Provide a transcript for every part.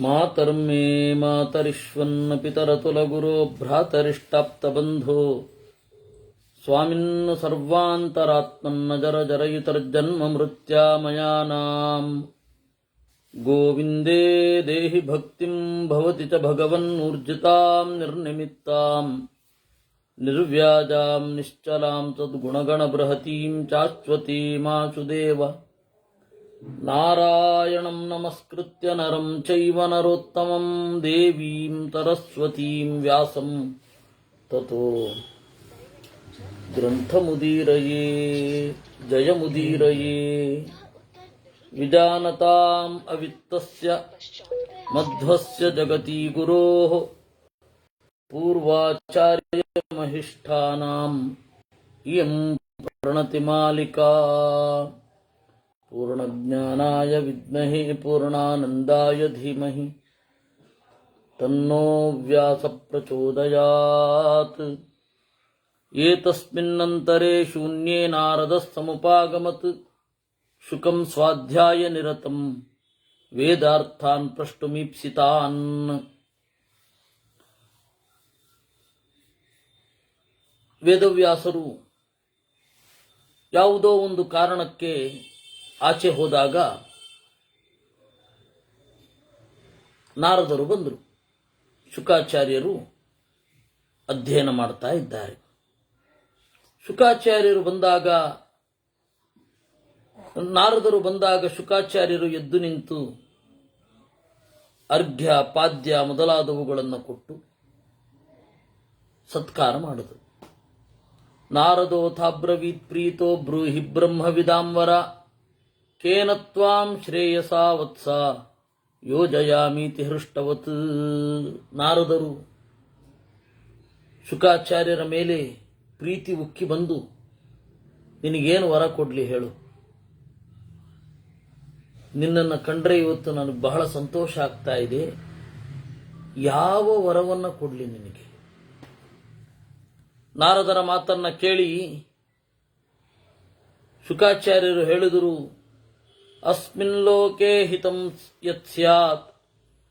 ಮಾತರ್ಮೇ ಮಾತರಿಶ್ವನ್ನ ಪಿತರತುಲಗುರೋ ಭ್ರಾತರಿಷ್ಟಾಪ್ತಬಂಧೋ ಸ್ವಾಮಿನ್ನು ಸರ್ವಾಂತರಾತ್ಮನ್ನ ಜರ ಜರಯಿತರ್ಜನ್ಮ ಮೃತ್ಯಾಮಯಾನಾಂ ಗೋವಿಂದೇ ದೇಹಿ ಭಕ್ತಿಂ ಭವತಿ ಚ ಭಗವನ್ನೂರ್ಜಿತಾಂ ನಿರ್ನಿಮಿತ್ತಾಂ ನಿರ್ವ್ಯಾಜಾಂ ನಿಶ್ಚಲಾಂ ತದ್ಗುಣಗಣಬೃಹತೀಂ ಚಾಶ್ವತೀಮಾಶುದೇವ ನಾರಾಯಣಂ ನಮಸ್ಕೃತ್ಯ ನರಂ ಚೈವ ನರೋತ್ತಮಂ ದೇವೀಂ ಸರಸ್ವತೀಂ ವ್ಯಾಸಂ ತತೋ ಗ್ರಂಥಮುದೀರಯೇ ಜಯಮುದೀರಯೇ ವಿಜಾನತಾಂ ಅವಿತ್ತಸ್ಯ ಮಧ್ವಸ್ಯ ಜಗತಿ ಗುರೋಃ ಪೂರ್ವಾಚಾರ್ಯಮಹಿಷ್ಠಾನಾಂ ಇಯಂ ಪ್ರಣತಿಮಾಲಿಕಾ ಪೂರ್ಣಜ್ಞಾನಾಯ ವಿದ್ಮಹೇ ಪೂರ್ಣಾನಂದಾಯ ಧೀಮಹಿ ತನ್ನೋ ವ್ಯಾಸ ಪ್ರಚೋದಯಾತ್. ಏತಸ್ಮಿನ್ನಂತರೇ ಶೂನ್ಯೇ ನಾರದಃ ಸಮುಪಾಗಮತ್ ಶುಕಂ ಸ್ವಾಧ್ಯಾಯ ನಿರತಂ ವೇದಾರ್ಥಾನ್ ಪ್ರಷ್ಟುಮೀಪ್ಸಿತಾನ್. ವೇದವ್ಯಾಸರು ಯಾವುದೋ ಒಂದು ಕಾರಣಕ್ಕೆ ಆಚೆ ಹೋದಾಗ ನಾರದರು ಬಂದರು. ಶುಕಾಚಾರ್ಯರು ಅಧ್ಯಯನ ಮಾಡ್ತಾ ಇದ್ದಾರೆ. ಶುಕಾಚಾರ್ಯರು ಬಂದಾಗ ನಾರದರು ಬಂದಾಗ ಶುಕಾಚಾರ್ಯರು ಎದ್ದು ನಿಂತು ಅರ್ಘ್ಯ ಪಾದ್ಯ ಮೊದಲಾದವುಗಳನ್ನು ಕೊಟ್ಟು ಸತ್ಕಾರ ಮಾಡಿದರು. ನಾರದೋಥಾಬ್ರವೀತ್ ಪ್ರೀತೋ ಬ್ರೂಹಿ ಬ್ರಹ್ಮವಿದಾಂವರ ಕೇನ ತ್ವಾಂ ಶ್ರೇಯಸಾ ವತ್ಸ ಯೋಜಯಾಮೀತಿ ಹೃಷ್ಟವತ್. ನಾರದರು ಶುಕಾಚಾರ್ಯರ ಮೇಲೆ ಪ್ರೀತಿ ಉಕ್ಕಿ ಬಂದು, ನಿನಗೇನು ವರ ಕೊಡ್ಲಿ ಹೇಳು, ನಿನ್ನನ್ನು ಕಂಡ್ರೆ ಇವತ್ತು ನನಗೆ ಬಹಳ ಸಂತೋಷ ಆಗ್ತಾ ಇದೆ, ಯಾವ ವರವನ್ನು ಕೊಡ್ಲಿ ನಿನಗೆ? ನಾರದರ ಮಾತನ್ನ ಕೇಳಿ ಶುಕಾಚಾರ್ಯರು ಹೇಳಿದರು, ಅಸ್ಮಿನ್ ಲೋಕೆ ಹಿತಂ ಯತ್ ಸ್ಯಾತ್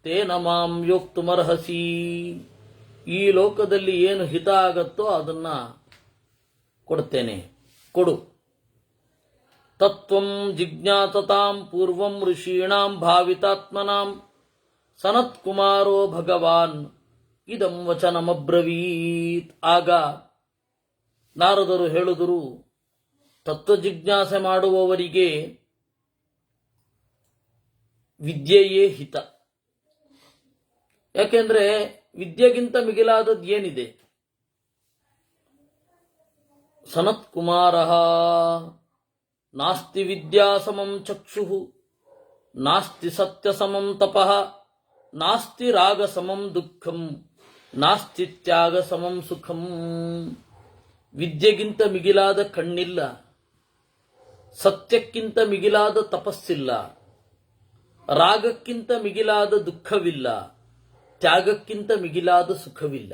ತೇನ ಮಾಂ ಯೋಕ್ತುಮರ್ಹಸಿ. ಈ ಲೋಕದಲ್ಲಿ ಏನು ಹಿತ ಆಗತ್ತೋ ಅದನ್ನ ಕೊಡ್ತೇನೆ, ಕೊಡು. ತತ್ವಂ ಜಿಜ್ಞಾಸತಾಂ ಪೂರ್ವಂ ಋಷೀಣಾಂ ಭಾವಿತಾತ್ಮನಾಂ ಸನತ್ಕುಮಾರೋ ಭಗವಾನ್ ಇದಂ ವಚನಮಬ್ರವೀತ್. ಆಗ ನಾರದರು ಹೇಳಿದರು, ತತ್ವ ಜಿಜ್ಞಾಸೆ ಮಾಡುವವರಿಗೆ ವಿದ್ಯೆಯೇ ಹಿತ. ಯಾಕೆಂದ್ರೆ ವಿದ್ಯೆಗಿಂತ ಮಿಗಿಲಾದದ್ದು ಏನಿದೆ? ಸನತ್ ಕುಮಾರ ನಾಸ್ತಿ ವಿದ್ಯಾ ಸಮಂ ಚಕ್ಷುಃ ನಾಸ್ತಿ ಸತ್ಯ ಸಮಂ ತಪಃ ನಾಸ್ತಿ ರಾಗ ಸಮಂ ದುಃಖಂ ನಾಸ್ತಿ ತ್ಯಾಗ ಸಮಂ ಸುಖಂ. ವಿದ್ಯೆಗಿಂತ ಮಿಗಿಲಾದ ಕಣ್ಣಿಲ್ಲ, ಸತ್ಯಕ್ಕಿಂತ ಮಿಗಿಲಾದ ತಪಸ್ಸಿಲ್ಲ, ರಾಗಕ್ಕಿಂತ ಮಿಗಿಲಾದ ದುಃಖವಿಲ್ಲ, ತ್ಯಾಗಕ್ಕಿಂತ ಮಿಗಿಲಾದ ಸುಖವಿಲ್ಲ.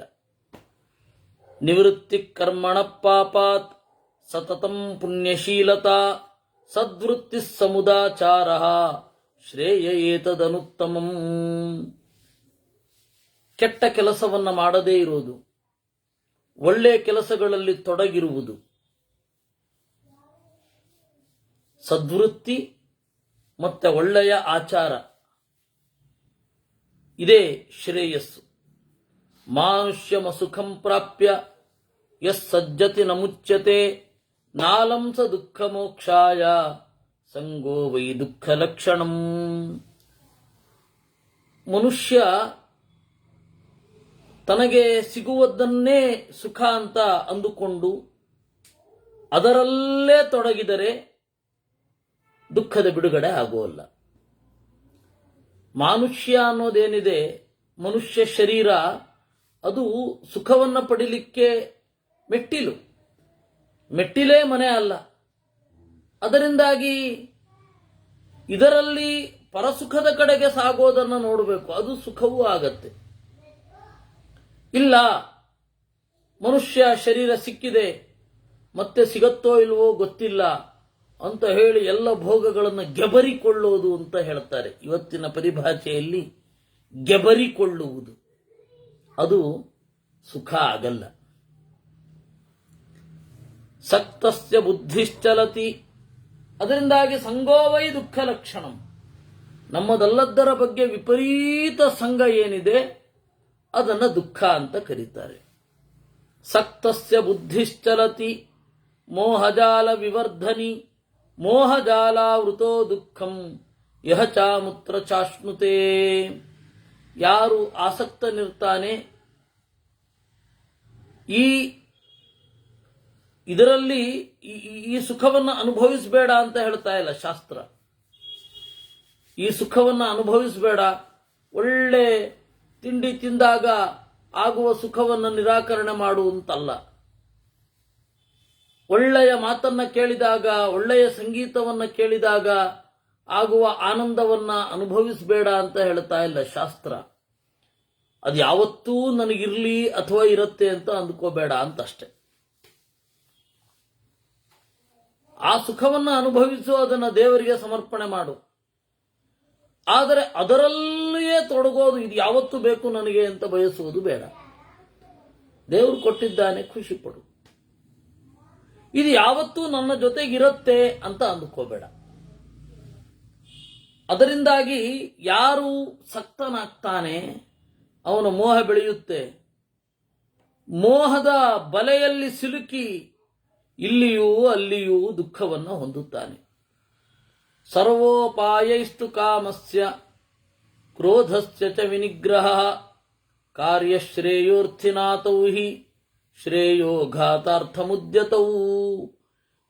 ನಿವೃತ್ತಿ ಕರ್ಮಣ ಪಾಪಾತ್ ಸತತಂ ಪುಣ್ಯಶೀಲತಾ ಸದ್ವೃತ್ತಿ ಸಮುದಾಚಾರ ಶ್ರೇಯ ಏತದನುತ್ತಮಂ. ಕೆಟ್ಟ ಕೆಲಸವನ್ನ ಮಾಡದೇ ಇರುವುದು, ಒಳ್ಳೆಯ ಕೆಲಸಗಳಲ್ಲಿ ತೊಡಗಿರುವುದು, ಸದ್ವೃತ್ತಿ ಮತ್ತೆ ಒಳ್ಳೆಯ ಆಚಾರ, ಇದೇ ಶ್ರೇಯಸ್ಸು. ಮಾನುಷ್ಯಮ ಸುಖಂ ಪ್ರಾಪ್ಯ ಯಸ್ ಸಜ್ಜತಿ ನ ಮುಚ್ಯತೆ ನಾಲಂ ಸ ದುಃಖ ಮೋಕ್ಷಾಯ ಸಂಗೋ ವೈ ದುಃಖ ಲಕ್ಷಣಂ. ಮನುಷ್ಯ ತನಗೆ ಸಿಗುವುದನ್ನೇ ಸುಖ ಅಂತ ಅಂದುಕೊಂಡು ಅದರಲ್ಲೇ ತೊಡಗಿದರೆ ದುಃಖದ ಬಿಡುಗಡೆ ಆಗುವಲ್ಲ. ಮಾನುಷ್ಯ ಅನ್ನೋದೇನಿದೆ, ಮನುಷ್ಯ ಶರೀರ, ಅದು ಸುಖವನ್ನು ಪಡಿಲಿಕ್ಕೆ ಮೆಟ್ಟಿಲು, ಮೆಟ್ಟಿಲೇ ಮನೆ ಅಲ್ಲ. ಅದರಿಂದಾಗಿ ಇದರಲ್ಲಿ ಪರಸುಖದ ಕಡೆಗೆ ಸಾಗೋದನ್ನು ನೋಡಬೇಕು, ಅದು ಸುಖವೂ ಆಗತ್ತೆ. ಇಲ್ಲ, ಮನುಷ್ಯ ಶರೀರ ಸಿಕ್ಕಿದೆ, ಮತ್ತೆ ಸಿಗತ್ತೋ ಇಲ್ವೋ ಗೊತ್ತಿಲ್ಲ ಅಂತ ಹೇಳಿ ಎಲ್ಲ ಭೋಗಗಳನ್ನು ಗೆಬರಿಕೊಳ್ಳೋದು ಅಂತ ಹೇಳ್ತಾರೆ. ಇವತ್ತಿನ ಪರಿಭಾಷೆಯಲ್ಲಿ ಗೆಬರಿಕೊಳ್ಳುವುದು, ಅದು ಸುಖ ಆಗಲ್ಲ. ಸಕ್ತಸ್ಯ ಬುದ್ಧಿಶ್ಚಲತಿ, ಅದರಿಂದಾಗಿ ಸಂಗೋವೈ ದುಃಖ ಲಕ್ಷಣಂ, ನಮ್ಮದಲ್ಲದ್ದರ ಬಗ್ಗೆ ವಿಪರೀತ ಸಂಘ ಏನಿದೆ ಅದನ್ನು ದುಃಖ ಅಂತ ಕರೀತಾರೆ. ಸಕ್ತಸ್ಯ ಬುದ್ಧಿಶ್ಚಲತಿ ಮೋಹಜಾಲ ವಿವರ್ಧನಿ, ಮೋಹಜಾಲಾವೃತೋ ದುಃಖಂ ಯಹ ಚಾಮುತ್ರ ಚಾಶ್ನುತೆ. ಯಾರು ಆಸಕ್ತನಿರ್ತಾನೆ, ಇದರಲ್ಲಿ ಈ ಸುಖವನ್ನು ಅನುಭವಿಸಬೇಡ ಅಂತ ಹೇಳ್ತಾ ಇಲ್ಲ ಶಾಸ್ತ್ರ. ಈ ಸುಖವನ್ನು ಅನುಭವಿಸಬೇಡ, ಒಳ್ಳೆ ತಿಂಡಿ ತಿಂದಾಗ ಆಗುವ ಸುಖವನ್ನು ನಿರಾಕರಣೆ ಮಾಡುವಂತಲ್ಲ. ಒಳ್ಳೆಯ ಮಾತನ್ನ ಕೇಳಿದಾಗ, ಒಳ್ಳೆಯ ಸಂಗೀತವನ್ನು ಕೇಳಿದಾಗ ಆಗುವ ಆನಂದವನ್ನ ಅನುಭವಿಸಬೇಡ ಅಂತ ಹೇಳ್ತಾ ಇಲ್ಲ ಶಾಸ್ತ್ರ. ಅದು ಯಾವತ್ತೂ ನನಗಿರ್ಲಿ ಅಥವಾ ಇರುತ್ತೆ ಅಂತ ಅಂದ್ಕೋಬೇಡ ಅಂತಷ್ಟೆ. ಆ ಸುಖವನ್ನು ಅನುಭವಿಸು, ಅದನ್ನು ದೇವರಿಗೆ ಸಮರ್ಪಣೆ ಮಾಡು. ಆದರೆ ಅದರಲ್ಲಿಯೇ ತೊಡಗೋದು, ಇದು ಯಾವತ್ತೂ ಬೇಕು ನನಗೆ ಅಂತ ಬಯಸುವುದು ಬೇಡ. ದೇವರು ಕೊಟ್ಟಿದ್ದಾನೆ, ಖುಷಿ ಪಡು. ಇದು ಯಾವತ್ತೂ ನನ್ನ ಜೊತೆಗಿರುತ್ತೆ ಅಂತ ಅಂದುಕೋಬೇಡ. ಅದರಿಂದಾಗಿ ಯಾರು ಸಕ್ತನಾಗ್ತಾನೆ ಅವನ ಮೋಹ ಬೆಳೆಯುತ್ತೆ. ಮೋಹದ ಬಲೆಯಲ್ಲಿ ಸಿಲುಕಿ ಇಲ್ಲಿಯೂ ಅಲ್ಲಿಯೂ ದುಃಖವನ್ನು ಹೊಂದುತ್ತಾನೆ. ಸರ್ವೋಪಾಯೈಸ್ತು ಕಾಮಸ್ಯ ಕ್ರೋಧಸ್ಯ ಚ ವಿನಿಗ್ರಹ ಕಾರ್ಯಶ್ರೇಯೋರ್ಥಿನಾತೌ ಹಿ ಶ್ರೇಯೋ ಘಾತಾರ್ಥಮುದ್ಯತೌ.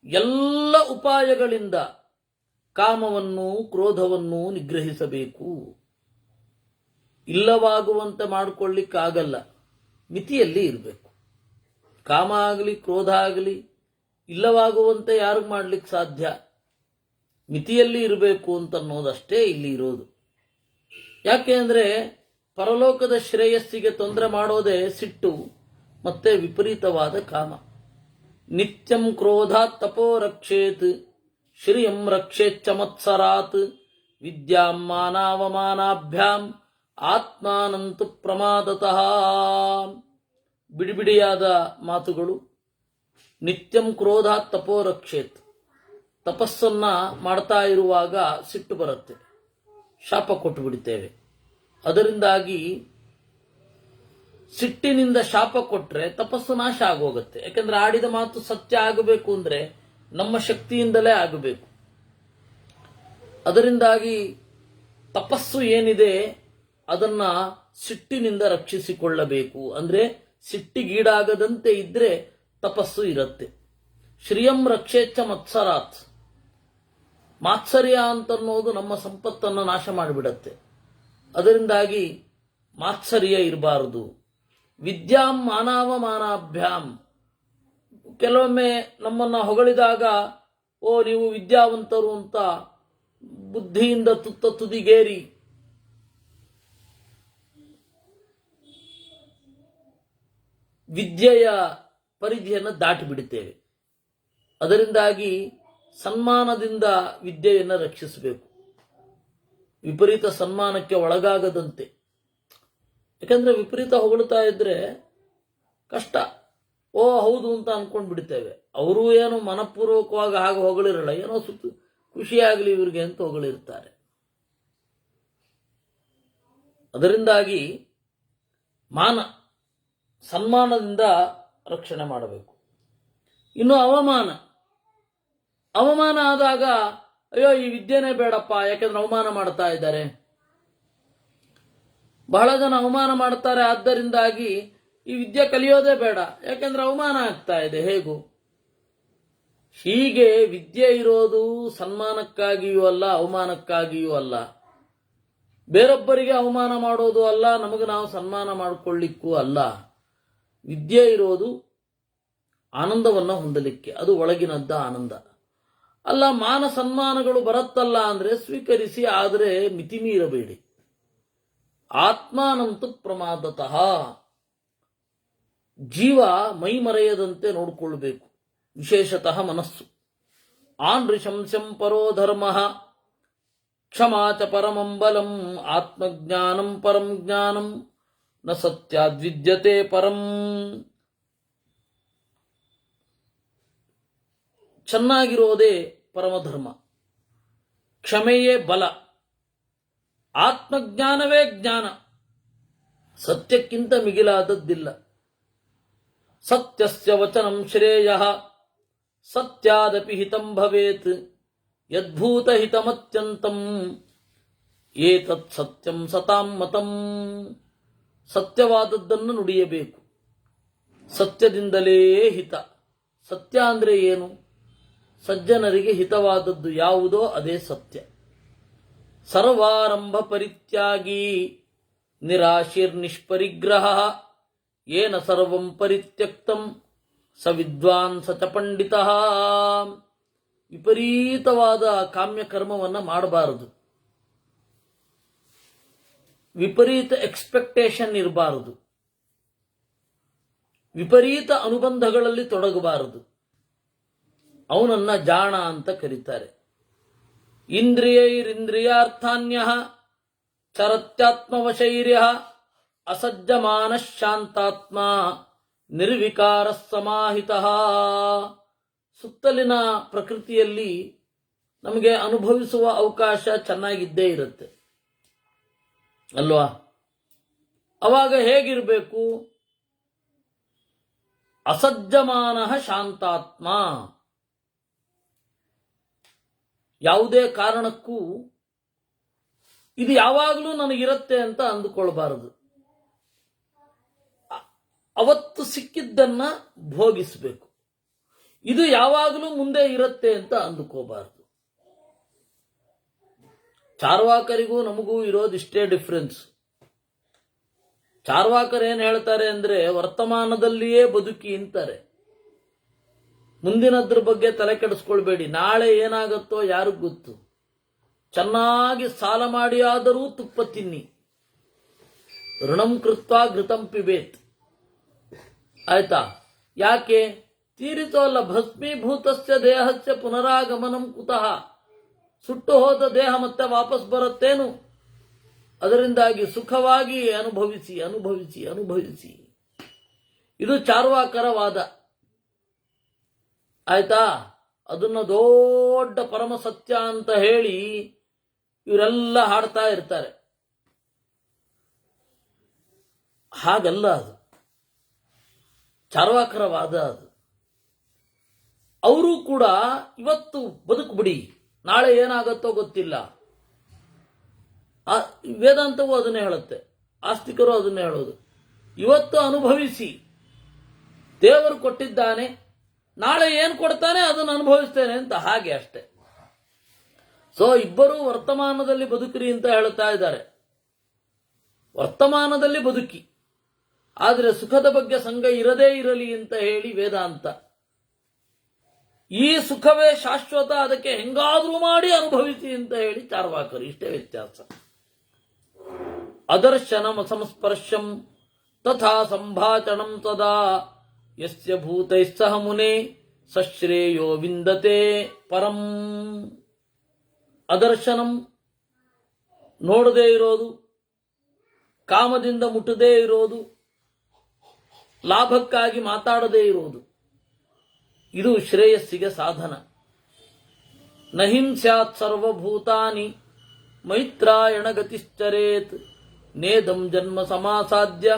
ಎಲ್ಲ ಉಪಾಯಗಳಿಂದ ಕಾಮವನ್ನು ಕ್ರೋಧವನ್ನು ನಿಗ್ರಹಿಸಬೇಕು. ಇಲ್ಲವಾಗುವಂತೆ ಮಾಡಿಕೊಳ್ಳಿಕ್ಕಾಗಲ್ಲ, ಮಿತಿಯಲ್ಲಿ ಇರಬೇಕು. ಕಾಮ ಆಗಲಿ ಕ್ರೋಧ ಆಗಲಿ ಇಲ್ಲವಾಗುವಂತೆ ಯಾರಿಗೂ ಮಾಡ್ಲಿಕ್ಕೆ ಸಾಧ್ಯ? ಮಿತಿಯಲ್ಲಿ ಇರಬೇಕು ಅಂತನ್ನೋದಷ್ಟೇ ಇಲ್ಲಿ ಇರೋದು. ಯಾಕೆ ಅಂದರೆ ಪರಲೋಕದ ಶ್ರೇಯಸ್ಸಿಗೆ ತೊಂದರೆ ಮಾಡೋದೇ ಸಿಟ್ಟು ಮತ್ತೆ ವಿಪರೀತವಾದ ಕಾಮ. ನಿತ್ಯಂ ಕ್ರೋಧಾತ್ ತಪೋ ರಕ್ಷೇತ್ ಶ್ರಿಯಂ ರಕ್ಷೇಚ್ಚ ಮತ್ಸರಾತ್ ವಿದ್ಯಾಂ ಮಾನಾವಮಾನಾಭ್ಯಾಂ ಆತ್ಮಾನಂತು ಪ್ರಮಾದತಃ. ಬಿಡಿಬಿಡಿಯಾದ ಮಾತುಗಳು. ನಿತ್ಯಂ ಕ್ರೋಧಾತ್ ತಪೋ ರಕ್ಷೇತ್, ತಪಸ್ಸನ್ನ ಮಾಡ್ತಾ ಇರುವಾಗ ಸಿಟ್ಟು ಬರುತ್ತೆ, ಶಾಪ ಕೊಟ್ಟು ಬಿಡ್ತೇವೆ. ಅದರಿಂದಾಗಿ ಸಿಟ್ಟಿನಿಂದ ಶಾಪ ಕೊಟ್ರೆ ತಪಸ್ಸು ನಾಶ ಆಗೋಗುತ್ತೆ. ಯಾಕಂದ್ರೆ ಆಡಿದ ಮಾತು ಸತ್ಯ ಆಗಬೇಕು ಅಂದ್ರೆ ನಮ್ಮ ಶಕ್ತಿಯಿಂದಲೇ ಆಗಬೇಕು. ಅದರಿಂದಾಗಿ ತಪಸ್ಸು ಏನಿದೆ ಅದನ್ನ ಸಿಟ್ಟಿನಿಂದ ರಕ್ಷಿಸಿಕೊಳ್ಳಬೇಕು. ಅಂದ್ರೆ ಸಿಟ್ಟಿಗೀಡಾಗದಂತೆ ಇದ್ರೆ ತಪಸ್ಸು ಇರುತ್ತೆ. ಶ್ರಿಯಂ ರಕ್ಷೇಚ್ಛ ಮತ್ಸರಾತ್, ಮಾತ್ಸರ್ಯ ಅಂತನ್ನೋದು ನಮ್ಮ ಸಂಪತ್ತನ್ನು ನಾಶ ಮಾಡಿಬಿಡತ್ತೆ. ಅದರಿಂದಾಗಿ ಮಾತ್ಸರ್ಯ ಇರಬಾರದು. ವಿದ್ಯಾಂ ಮಾನಾವಮಾನಾಭ್ಯಾಂ, ಕೆಲವೊಮ್ಮೆ ನಮ್ಮನ್ನ ಹೊಗಳಿದಾಗ ಓ ನೀವು ವಿದ್ಯಾವಂತರು ಅಂತ ಬುದ್ಧಿಯಿಂದ ತುದಿಗೇರಿ ವಿದ್ಯೆಯ ಪರಿಧಿಯನ್ನು ದಾಟಿ ಬಿಡುತ್ತೇವೆ. ಅದರಿಂದಾಗಿ ಸನ್ಮಾನದಿಂದ ವಿದ್ಯೆಯನ್ನು ರಕ್ಷಿಸಬೇಕು, ವಿಪರೀತ ಸನ್ಮಾನಕ್ಕೆ ಒಳಗಾಗದಂತೆ. ಯಾಕಂದ್ರೆ ವಿಪರೀತ ಹೊಗಳ್ತಾ ಇದ್ರೆ ಕಷ್ಟ. ಓ ಹೌದು ಅಂತ ಅನ್ಕೊಂಡ್ ಬಿಡ್ತೇವೆ. ಅವರು ಏನು ಮನಪೂರ್ವಕವಾಗಿ ಹಾಗೆ ಹೊಗಳಿರಲ್ಲ, ಏನೋ ಖುಷಿಯಾಗಲಿ ಇವರಿಗೆ ಅಂತ ಹೊಗಳಿರ್ತಾರೆ. ಅದರಿಂದಾಗಿ ಸನ್ಮಾನದಿಂದ ರಕ್ಷಣೆ ಮಾಡಬೇಕು. ಇನ್ನು ಅವಮಾನ ಆದಾಗ ಅಯ್ಯೋ ಈ ವಿದ್ಯೆನೇ ಬೇಡಪ್ಪ, ಯಾಕೆಂದ್ರೆ ಅವಮಾನ ಮಾಡ್ತಾ ಇದ್ದಾರೆ. ಬಹಳ ಜನ ಅವಮಾನ ಮಾಡ್ತಾರೆ, ಆದ್ದರಿಂದಾಗಿ ಈ ವಿದ್ಯೆ ಕಲಿಯೋದೇ ಬೇಡ, ಯಾಕೆಂದ್ರೆ ಅವಮಾನ ಆಗ್ತಾ ಇದೆ. ಹೇಗೂ ಹೀಗೆ ವಿದ್ಯೆ ಇರೋದು ಸನ್ಮಾನಕ್ಕಾಗಿಯೂ ಅಲ್ಲ, ಅವಮಾನಕ್ಕಾಗಿಯೂ ಅಲ್ಲ. ಬೇರೊಬ್ಬರಿಗೆ ಅವಮಾನ ಮಾಡೋದು ಅಲ್ಲ, ನಮಗೆ ನಾವು ಸನ್ಮಾನ ಮಾಡಿಕೊಳ್ಳಿಕ್ಕೂ ಅಲ್ಲ. ವಿದ್ಯೆ ಇರೋದು ಆನಂದವನ್ನು ಹೊಂದಲಿಕ್ಕೆ, ಅದು ಒಳಗಿನದ್ದ ಆನಂದ ಅಲ್ಲ. ಮಾನ ಸನ್ಮಾನಗಳು ಬರುತ್ತಲ್ಲ ಅಂದ್ರೆ ಸ್ವೀಕರಿಸಿ, ಆದರೆ ಮಿತಿ ಮೀರಬೇಡಿ. ಆತ್ಮಾನಂತು ಪ್ರಮಾದತಃ, ಜೀವ ಮೈ ಮರೆಯದಂತೆ ನೋಡಿಕೊಳ್ಳಬೇಕು, ವಿಶೇಷತಃ ಮನಸ್ಸು. ಆನ್ ಋಷಂಸ್ಯಂ ಪರೋ ಧರ್ಮ ಕ್ಷಮಾ ಚ ಪರಮಂ ಬಲಂ ಆತ್ಮಜ್ಞಾನಂ ಪರಂ ಜ್ಞಾನಂ ನ ಸತ್ಯಾದ್ವಿದ್ಯತೆ ಪರಂ. ಚೆನ್ನಾಗಿರೋದೇ ಪರಮಧರ್ಮ, ಕ್ಷಮೆಯೇ ಬಲ, ಆತ್ಮಜ್ಞಾನವೇ ಜ್ಞಾನ, ಸತ್ಯಕ್ಕಿಂತ ಮಿಗಿಲಾದದ್ದಿಲ್ಲ. ಸತ್ಯಸ್ಯ ವಚನಂ ಶ್ರೇಯಃ ಸತ್ಯಾದಪಿ ಹಿತಂ ಭವೇತ್ ಯದ್ಭೂತ ಹಿತಮತ್ಯಂತಂ ಏತತ್ ಸತ್ಯಂ ಸತಾಂ ಮತಂ. ಸತ್ಯವಾದದ್ದನ್ನು ನುಡಿಯಬೇಕು, ಸತ್ಯದಿಂದಲೇ ಹಿತ. ಸತ್ಯ ಅಂದ್ರೆ ಏನು? ಸಜ್ಜನರಿಗೆ ಹಿತವಾದದ್ದು ಯಾವುದೋ ಅದೇ ಸತ್ಯ. ಸರ್ವಾರಂಭ ಪರಿತ್ಯಾಗಿ ನಿರಾಶಿರ್ನಿಷ್ಪರಿಗ್ರಹ ಏನ ಸರ್ವಂ ಪರಿತ್ಯಕ್ತಂ ಸ ವಿದ್ವಾನ್ ಸ ಚ ಪಂಡಿತಃ. ವಿಪರೀತವಾದ ಕಾಮ್ಯಕರ್ಮವನ್ನು ಮಾಡಬಾರದು, ವಿಪರೀತ ಎಕ್ಸ್ಪೆಕ್ಟೇಷನ್ ಇರಬಾರದು, ವಿಪರೀತ ಅನುಬಂಧಗಳಲ್ಲಿ ತೊಡಗಬಾರದು. ಅವನನ್ನ ಜಾಣ ಅಂತ ಕರೀತಾರೆ. ಇಂದ್ರಿಯೈರಿಂದ್ರಿಯಾರ್ಥಾನ್ಯಃ ಚರತ್ಯಾತ್ಮವಶೈರ್ಯ ಅಸಜ್ಜಮಾನ ಶಾಂತಾತ್ಮ ನಿರ್ವಿಕಾರ ಸಮಾಹಿತಃ. ಸುತ್ತಲಿನ ಪ್ರಕೃತಿಯಲ್ಲಿ ನಮಗೆ ಅನುಭವಿಸುವ ಅವಕಾಶ ಚೆನ್ನಾಗಿದ್ದೇ ಇರುತ್ತೆ ಅಲ್ವಾ? ಅವಾಗ ಹೇಗಿರಬೇಕು? ಅಸಜ್ಜಮಾನ ಶಾಂತಾತ್ಮ. ಯಾವುದೇ ಕಾರಣಕ್ಕೂ ಇದು ಯಾವಾಗಲೂ ನನಗಿರುತ್ತೆ ಅಂತ ಅಂದುಕೊಳ್ಬಾರದು. ಅವತ್ತು ಸಿಕ್ಕಿದ್ದನ್ನ ಭೋಗಿಸಬೇಕು. ಇದು ಯಾವಾಗಲೂ ಮುಂದೆ ಇರುತ್ತೆ ಅಂತ ಅಂದುಕೋಬಾರದು. ಚಾರ್ವಾಕರಿಗೂ ನಮಗೂ ಇರೋದಿಷ್ಟೇ ಡಿಫರೆನ್ಸ್. ಚಾರ್ವಾಕರ್ ಏನ್ ಹೇಳ್ತಾರೆ ಅಂದ್ರೆ ವರ್ತಮಾನದಲ್ಲಿಯೇ ಬದುಕಿ ಅಂತಾರೆ. ಮುಂದಿನದ್ರ ಬಗ್ಗೆ ತಲೆ ಕೆಡಿಸ್ಕೊಳ್ಬೇಡಿ, ನಾಳೆ ಏನಾಗುತ್ತೋ ಯಾರಿಗ್ ಗೊತ್ತು. ಚೆನ್ನಾಗಿ ಸಾಲ ಮಾಡಿ ಆದರೂ ತುಪ್ಪ ತಿನ್ನಿ. ಋಣಂ ಕೃತ್ವಾ ಘೃತಂ ಪಿಬೇತ್. ಆಯ್ತಾ? ಯಾಕೆ? ತೀರಿತೋ ಅಲ್ಲ. ಭಸ್ಮೀಭೂತಸ್ಯ ದೇಹಸ್ಯ ಪುನರಾಗಮನಂ ಕುತಃ. ಸುಟ್ಟು ಹೋದ ದೇಹ ಮತ್ತೆ ವಾಪಸ್ ಬರುತ್ತೇನು? ಅದರಿಂದಾಗಿ ಸುಖವಾಗಿ ಅನುಭವಿಸಿ ಅನುಭವಿಸಿ ಅನುಭವಿಸಿ. ಇದು ಚಾರ್ವಾಕರ ವಾದ. ಆಯ್ತಾ? ಅದನ್ನ ದೊಡ್ಡ ಪರಮ ಸತ್ಯ ಅಂತ ಹೇಳಿ ಇವರೆಲ್ಲ ಹಾಡ್ತಾ ಇರ್ತಾರೆ. ಹಾಗಲ್ಲ, ಅದು ಚಾರ್ವಾಕರ ವಾದ. ಅದು ಅವರು ಕೂಡ ಇವತ್ತು ಬದುಕು ಬಿಡಿ, ನಾಳೆ ಏನಾಗತ್ತೋ ಗೊತ್ತಿಲ್ಲ. ವೇದಾಂತವೂ ಅದನ್ನೇ ಹೇಳುತ್ತೆ, ಆಸ್ತಿಕರು ಅದನ್ನೇ ಹೇಳೋದು. ಇವತ್ತು ಅನುಭವಿಸಿ, ದೇವರು ಕೊಟ್ಟಿದ್ದಾನೆ, ನಾಳೆ ಏನು ಕೊಡ್ತಾನೆ ಅದನ್ನು ಅನುಭವಿಸ್ತೇನೆ ಅಂತ. ಹಾಗೆ ಅಷ್ಟೆ. ಸೊ ಇಬ್ಬರು ವರ್ತಮಾನದಲ್ಲಿ ಬದುಕಿರಿ ಅಂತ ಹೇಳ್ತಾ ಇದ್ದಾರೆ. ವರ್ತಮಾನದಲ್ಲಿ ಬದುಕಿ, ಆದರೆ ಸುಖದ ಬಗ್ಗೆ ಸಂಗ ಇರದೇ ಇರಲಿ ಅಂತ ಹೇಳಿ ವೇದಾಂತ. ಈ ಸುಖವೇ ಶಾಶ್ವತ, ಅದಕ್ಕೆ ಹೆಂಗಾದ್ರೂ ಮಾಡಿ ಅನುಭವಿಸಿ ಅಂತ ಹೇಳಿ ಚಾರ್ವಾಕರು. ಇಷ್ಟೇ ವ್ಯತ್ಯಾಸ. ಅದರ್ಶನಂ ಸಂಸ್ಪರ್ಶಂ ತಥಾ ಸಂಭಾಷಣಂ ತದಾ ಯಸ್ಯ ಭೂತೈಃ ಸಹ ಮುನೆ ಸಶ್ರೇಯೋ ವಿಂದತೆ ಪರಂ. ಅದರ್ಶನಂ ನೋಡದೇ ಇರೋದು, ಕಾಮದಿಂದ ಮುಟ್ಟದೇ ಇರೋದು, ಲಾಭಕ್ಕಾಗಿ ಮಾತಾಡದೇ ಇರೋದು, ಇದು ಶ್ರೇಯಸ್ಸಿಗೆ ಸಾಧನ. ನಹಿಂಸ್ಯಾತ್ ಸರ್ವಭೂತಾನಿ ಮೈತ್ರಾಯಣ ಗತಿಶ್ಚರೇತ್ ನೇದಂ ಜನ್ಮ ಸಮಾಸಾದ್ಯ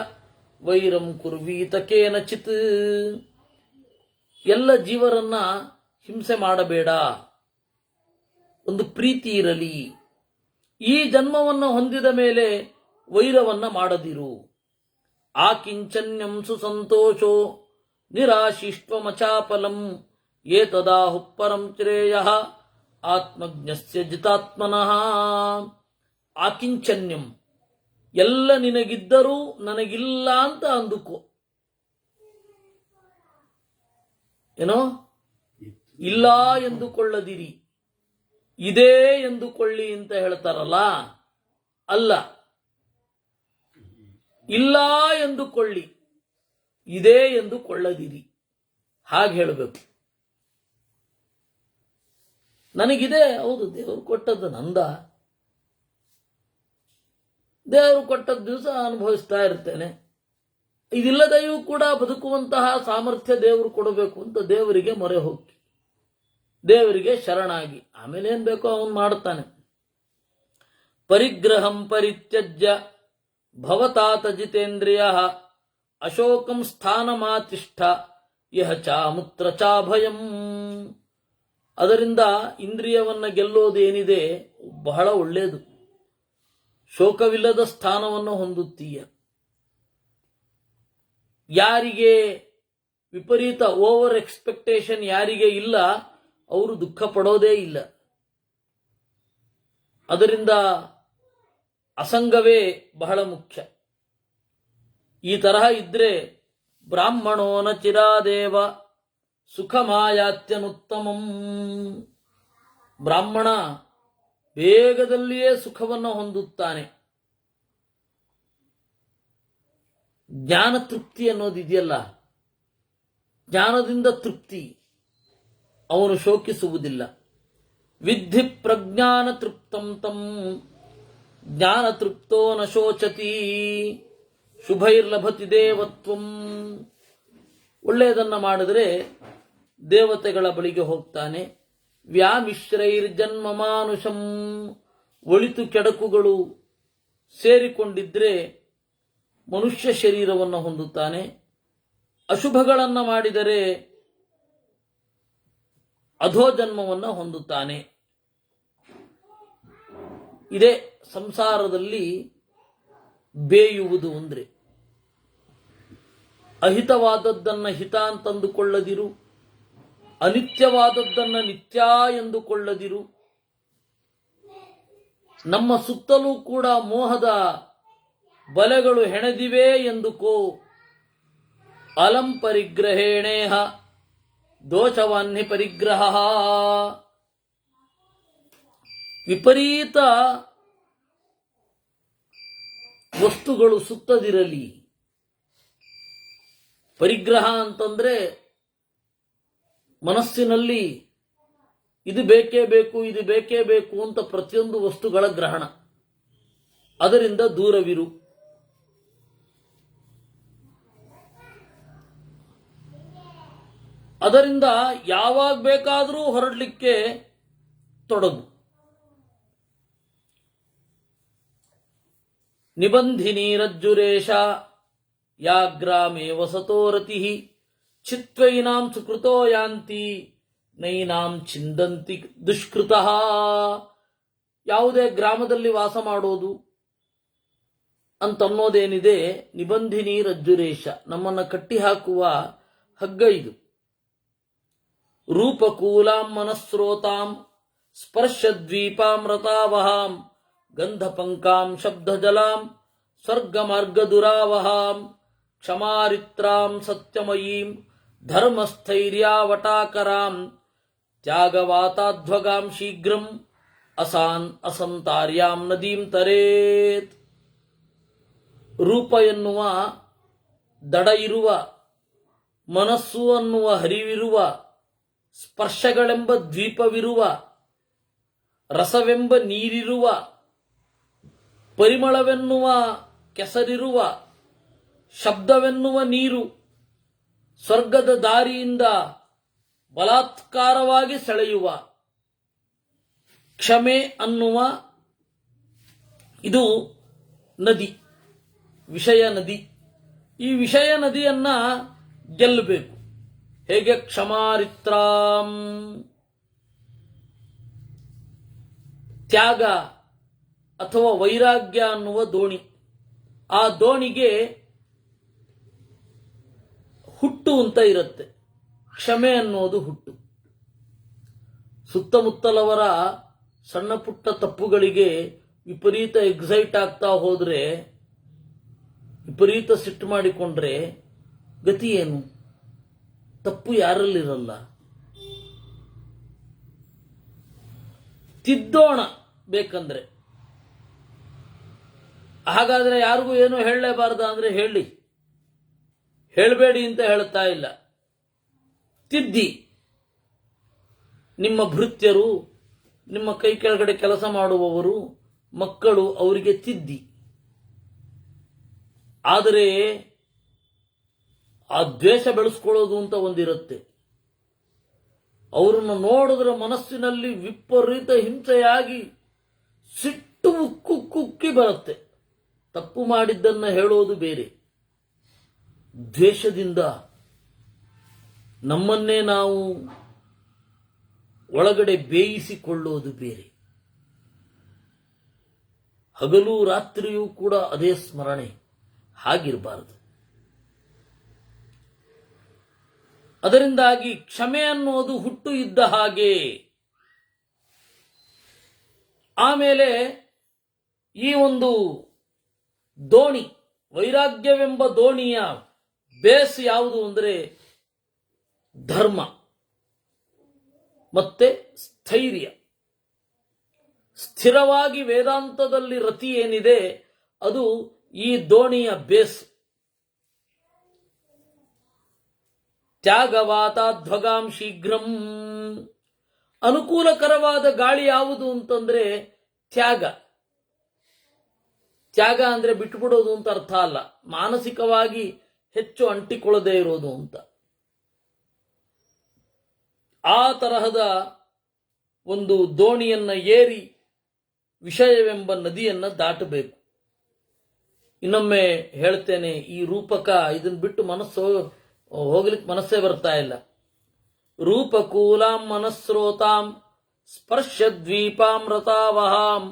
ವೈರಂ ಕುರ್ವೀತ ಕೇನಚಿತ್. ಎಲ್ಲ ಜೀವರನ್ನ ಹಿಂಸೆ ಮಾಡಬೇಡ, ಒಂದು ಪ್ರೀತಿ ಇರಲಿ. ಈ ಜನ್ಮವನ್ನು ಹೊಂದಿದ ಮೇಲೆ ವೈರವನ್ನ ಮಾಡದಿರು. ಆಕಿಂಚನ್ಯಂ ಸುಸಂತೋಷೋ ನಿರಾಶಿಷ್ಟ್ವಮಚಾಪಲಂ ಏತದಾಹು ಪರಂ ಶ್ರೇಯಃ ಆತ್ಮಜ್ಞಸ್ಯ ಜಿತಾತ್ಮನಃ. ಆಕಿಂಚನ್ಯಂ, ಎಲ್ಲ ನಿನಗಿದ್ದರೂ ನನಗಿಲ್ಲ ಅಂತ ಅಂದುಕೋ. ಏನೋ ಇಲ್ಲ ಎಂದುಕೊಳ್ಳದಿರಿ, ಇದೇ ಎಂದುಕೊಳ್ಳಿ ಅಂತ ಹೇಳ್ತಾರಲ್ಲ, ಅಲ್ಲ, ಇಲ್ಲ ಎಂದುಕೊಳ್ಳಿ, ಇದೇ ಎಂದುಕೊಳ್ಳದಿರಿ. ಹಾಗೆ ಹೇಳಬೇಕು. ನನಗಿದೆ, ಹೌದು, ದೇವರು ಕೊಟ್ಟದ್ದು ನಂದ, ದೇವರು ಕೊಟ್ಟದ ದಿವಸ ಅನುಭವಿಸ್ತಾ ಇರ್ತೇನೆ. ಇದಿಲ್ಲದೆಯೂ ಕೂಡ ಬದುಕುವಂತಹ ಸಾಮರ್ಥ್ಯ ದೇವರು ಕೊಡಬೇಕು ಅಂತ ದೇವರಿಗೆ ಮೊರೆ ಹೋಗಿ, ದೇವರಿಗೆ ಶರಣಾಗಿ, ಆಮೇಲೆ ಏನ್ ಬೇಕೋ ಅವನು ಮಾಡ್ತಾನೆ. ಪರಿಗ್ರಹಂ ಪರಿತ್ಯಜ್ಯ ಭವತಾತ ಜಿತೇಂದ್ರಿಯ ಅಶೋಕಂ ಸ್ಥಾನಮಾತಿಷ್ಠ ಯಹ ಚಾಮುತ್ರ ಚಾಭಯಂ. ಅದರಿಂದ ಇಂದ್ರಿಯವನ್ನ ಗೆಲ್ಲೋದು ಏನಿದೆ ಬಹಳ ಒಳ್ಳೆಯದು. ಶೋಕವಿಲ್ಲದ ಸ್ಥಾನವನ್ನು ಹೊಂದುತ್ತೀಯ. ಯಾರಿಗೆ ವಿಪರೀತ ಓವರ್ ಎಕ್ಸ್ಪೆಕ್ಟೇಷನ್ ಯಾರಿಗೆ ಇಲ್ಲ ಅವರು ದುಃಖ ಪಡೋದೇ ಇಲ್ಲ. ಅದರಿಂದ ಅಸಂಗವೇ ಬಹಳ ಮುಖ್ಯ. ಈ ತರಹ ಇದ್ರೆ ಬ್ರಾಹ್ಮಣೋನ ಚಿರಾದೇವ ಸುಖಮಾಯಾತ್ಯನುತ್ತಮಂ. ಬ್ರಾಹ್ಮಣ ವೇಗದಲ್ಲಿಯೇ ಸುಖವನ್ನು ಹೊಂದುತ್ತಾನೆ. ಜ್ಞಾನ ತೃಪ್ತಿ ಅನ್ನೋದಿದೆಯಲ್ಲ, ಜ್ಞಾನದಿಂದ ತೃಪ್ತಿ, ಅವನು ಶೋಕಿಸುವುದಿಲ್ಲ. ವಿದ್ಧಿ ಪ್ರಜ್ಞಾನ ತೃಪ್ತಂ ತಂ ಜ್ಞಾನ ತೃಪ್ತೋ ನ ಶೋಚತಿ ಶುಭೈರ್ಲಭತಿ ದೇವತ್ವಂ. ಒಳ್ಳೆಯದನ್ನ ಮಾಡಿದ್ರೆ ದೇವತೆಗಳ ಬಳಿಗೆ ಹೋಗ್ತಾನೆ. ವ್ಯಾಮಿಶ್ರೈರ್ಜನ್ಮ ಮಾನುಷಂ. ಒಳಿತು ಕೆಡಕುಗಳು ಸೇರಿಕೊಂಡಿದ್ರೆ ಮನುಷ್ಯ ಶರೀರವನ್ನು ಹೊಂದುತ್ತಾನೆ. ಅಶುಭಗಳನ್ನು ಮಾಡಿದರೆ ಅಧೋಜನ್ಮವನ್ನು ಹೊಂದುತ್ತಾನೆ. ಇದೇ ಸಂಸಾರದಲ್ಲಿ ಬೇಯುವುದು ಅಂದ್ರೆ. ಅಹಿತವಾದದ್ದನ್ನ ಹಿತ ಅಂತಂದುಕೊಳ್ಳದಿರು, ಅನಿತ್ಯವಾದದ್ದನ್ನ ನಿತ್ಯ ಎಂದುಕೊಳ್ಳದಿರು. ನಮ್ಮ ಸುತ್ತಲೂ ಕೂಡ ಮೋಹದ ಬಲೆಗಳು ಹೆಣೆದಿವೆ ಎಂದುಕೋ. ಅಲಂ ಪರಿಗ್ರಹೇಣೇಹ ದೋಷವಾನ್ಹಿ ಪರಿಗ್ರಹ. ವಿಪರೀತ ವಸ್ತುಗಳು ಸುತ್ತದಿರಲಿ. ಪರಿಗ್ರಹ ಅಂತಂದ್ರೆ ಮನಸ್ಸಿನಲ್ಲಿ ಇದು ಬೇಕೇ ಬೇಕು, ಇದು ಬೇಕೇ ಬೇಕು ಅಂತ ಪ್ರತಿಯೊಂದು ವಸ್ತುಗಳ ಗ್ರಹಣ. ಅದರಿಂದ ದೂರವಿರು. ಅದರಿಂದ ಯಾವಾಗ ಬೇಕಾದರೂ ಹೊರಡಲಿಕ್ಕೆ ತೊಡಗು. ನಿಬಂಧಿನೀರಜ್ಜುರೇಶ ಯಾಗ್ರಾಮೇ ವಸತೋ ರತಿ ಚಿತ್ವೈನಾಂ ಸುಕೃತೋ ಯಾಂತಿ ನೈನಾಂ ಚಿಂದಂತಿ ದುಷ್ಕೃತಃ. ಯಾವುದೇ ಗ್ರಾಮದಲ್ಲಿ ವಾಸ ಮಾಡೋದು ಅಂತನ್ನೋದೇನಿದೆ, ನಿಬಂಧಿನೀರಜ್ಜುರೇಶ, ನಮ್ಮನ್ನ ಕಟ್ಟಿ ಹಾಕುವ ಹಗ್ಗ ಇದು. ರೂಪಕೂಲಾಂ ಮನಸ್ರೋತಾಂ ಸ್ಪರ್ಶದ್ವೀಪಾಮೃತಾವಹಾಂ ಗಂಧಪಂಕಾಂ ಶಬ್ದಜಲಾಂ ಸ್ವರ್ಗಮಾರ್ಗದುರಾವಹಾಂ ಕ್ಷಮಾರಿತ್ರಾಂ ಸತ್ಯಮಯೀಂ ಧರ್ಮಸ್ಥೈರ್ಯಾವಟಾಕರಾಂ ತ್ಯಾಗವಾತಾಧ್ವಗಾಂ ಶೀಘ್ರಂ ಅಸಂತಾರ್ಯಾಂ ನದೀಂ ತರೇತ್. ರೂಪ ಎನ್ನುವ ದಡ ಇರುವ, ಮನಸ್ಸು ಅನ್ನುವ ಹರಿವಿರುವ, ಸ್ಪರ್ಶಗಳೆಂಬ ದ್ವೀಪವಿರುವ, ರಸವೆಂಬ ನೀರಿರುವ, ಪರಿಮಳವೆನ್ನುವ ಕೆಸರಿರುವ, ಶಬ್ದವೆನ್ನುವ ನೀರು, ಸ್ವರ್ಗದ ದಾರಿಯಿಂದ ಬಲಾತ್ಕಾರವಾಗಿ ಸೆಳೆಯುವ ಕ್ಷಮೆ ಅನ್ನುವ ಇದು ನದಿ, ವಿಷಯ ನದಿ. ಈ ವಿಷಯ ನದಿಯನ್ನ ಗೆಲ್ಲಬೇಕು. ಹೇಗೆ? ಕ್ಷಮಾರಿತ್ರಾಂ, ತ್ಯಾಗ ಅಥವಾ ವೈರಾಗ್ಯ ಅನ್ನುವ ದೋಣಿ. ಆ ದೋಣಿಗೆ ಹುಟ್ಟು ಅಂತ ಇರುತ್ತೆ. ಕ್ಷಮೆ ಅನ್ನೋದು ಹುಟ್ಟು. ಸುತ್ತಮುತ್ತಲವರ ಸಣ್ಣ ಪುಟ್ಟ ತಪ್ಪುಗಳಿಗೆ ವಿಪರೀತ ಎಕ್ಸೈಟ್ ಆಗ್ತಾ ಹೋದ್ರೆ, ವಿಪರೀತ ಸಿಟ್ಟು ಮಾಡಿಕೊಂಡ್ರೆ ಗತಿ ಏನು? ತಪ್ಪು ಯಾರಲ್ಲಿರಲ್ಲ. ತಿದ್ದೋಣ ಬೇಕಂದ್ರೆ. ಹಾಗಾದ್ರೆ ಯಾರಿಗೂ ಏನು ಹೇಳಲೇಬಾರ್ದ ಅಂದ್ರೆ ಹೇಳಿ, ಹೇಳಬೇಡಿ ಅಂತ ಹೇಳ್ತಾ ಇಲ್ಲ. ತಿದ್ದಿ. ನಿಮ್ಮ ಭೃತ್ಯರು, ನಿಮ್ಮ ಕೈ ಕೆಳಗಡೆ ಕೆಲಸ ಮಾಡುವವರು, ಮಕ್ಕಳು, ಅವರಿಗೆ ತಿದ್ದಿ. ಆದರೆ ಆ ದ್ವೇಷ ಬೆಳೆಸ್ಕೊಳ್ಳೋದು ಅಂತ ಒಂದಿರುತ್ತೆ. ಅವರನ್ನು ನೋಡಿದ್ರೆ ಮನಸ್ಸಿನಲ್ಲಿ ವಿಪರೀತ ಹಿಂಸೆಯಾಗಿ ಸಿಟ್ಟು ಕುಕ್ಕಿ ಬರುತ್ತೆ. ತಪ್ಪು ಮಾಡಿದ್ದನ್ನ ಹೇಳೋದು ಬೇರೆ, ದ್ವೇಷದಿಂದ ನಮ್ಮನ್ನೇ ನಾವು ಒಳಗಡೆ ಬೇಯಿಸಿಕೊಳ್ಳೋದು ಬೇರೆ. ಹಗಲು ರಾತ್ರಿಯೂ ಕೂಡ ಅದೇ ಸ್ಮರಣೆ, ಹಾಗಿರಬಾರದು. ಅದರಿಂದಾಗಿ ಕ್ಷಮೆ ಅನ್ನೋದು ಹುಟ್ಟು ಇದ್ದ ಹಾಗೆ. ಆಮೇಲೆ ಈ ಒಂದು ದೋಣಿ, ವೈರಾಗ್ಯವೆಂಬ ದೋಣಿಯ ಬೇಸ್ ಯಾವುದು ಅಂದರೆ ಧರ್ಮ ಮತ್ತೆ ಸ್ಥೈರ್ಯ. ಸ್ಥಿರವಾಗಿ ವೇದಾಂತದಲ್ಲಿ ರತಿ ಏನಿದೆ ಅದು ಈ ದೋಣಿಯ ಬೇಸ್. ತ್ಯಾಗವಾತಾಧ್ವಗಾಂ ಶೀಘ್ರಂ. ಅನುಕೂಲಕರವಾದ ಗಾಳಿ ಯಾವುದು ಅಂತಂದ್ರೆ ತ್ಯಾಗ. ತ್ಯಾಗ ಅಂದ್ರೆ ಬಿಟ್ಟುಬಿಡೋದು ಅಂತ ಅರ್ಥ ಅಲ್ಲ, ಮಾನಸಿಕವಾಗಿ ಹೆಚ್ಚು ಅಂಟಿಕೊಳ್ಳದೆ ಇರೋದು ಅಂತ. ಆ ತರಹದ ಒಂದು ದೋಣಿಯನ್ನ ಏರಿ ವಿಷಯವೆಂಬ ನದಿಯನ್ನ ದಾಟಬೇಕು. ಇನ್ನೊಮ್ಮೆ ಹೇಳ್ತೇನೆ, ಈ ರೂಪಕ ಇದನ್ನ ಬಿಟ್ಟು ಮನಸ್ಸು ಹೋಗ್ಲಿಕ್ಕೆ ಮನಸ್ಸೇ ಬರ್ತಾ ಇಲ್ಲ. ರೂಪಕೂಲಾಂ ಮನಸ್ರೋತಾಂ ಸ್ಪರ್ಶದ್ವೀಪಾಮೃತಾವಹಾಂ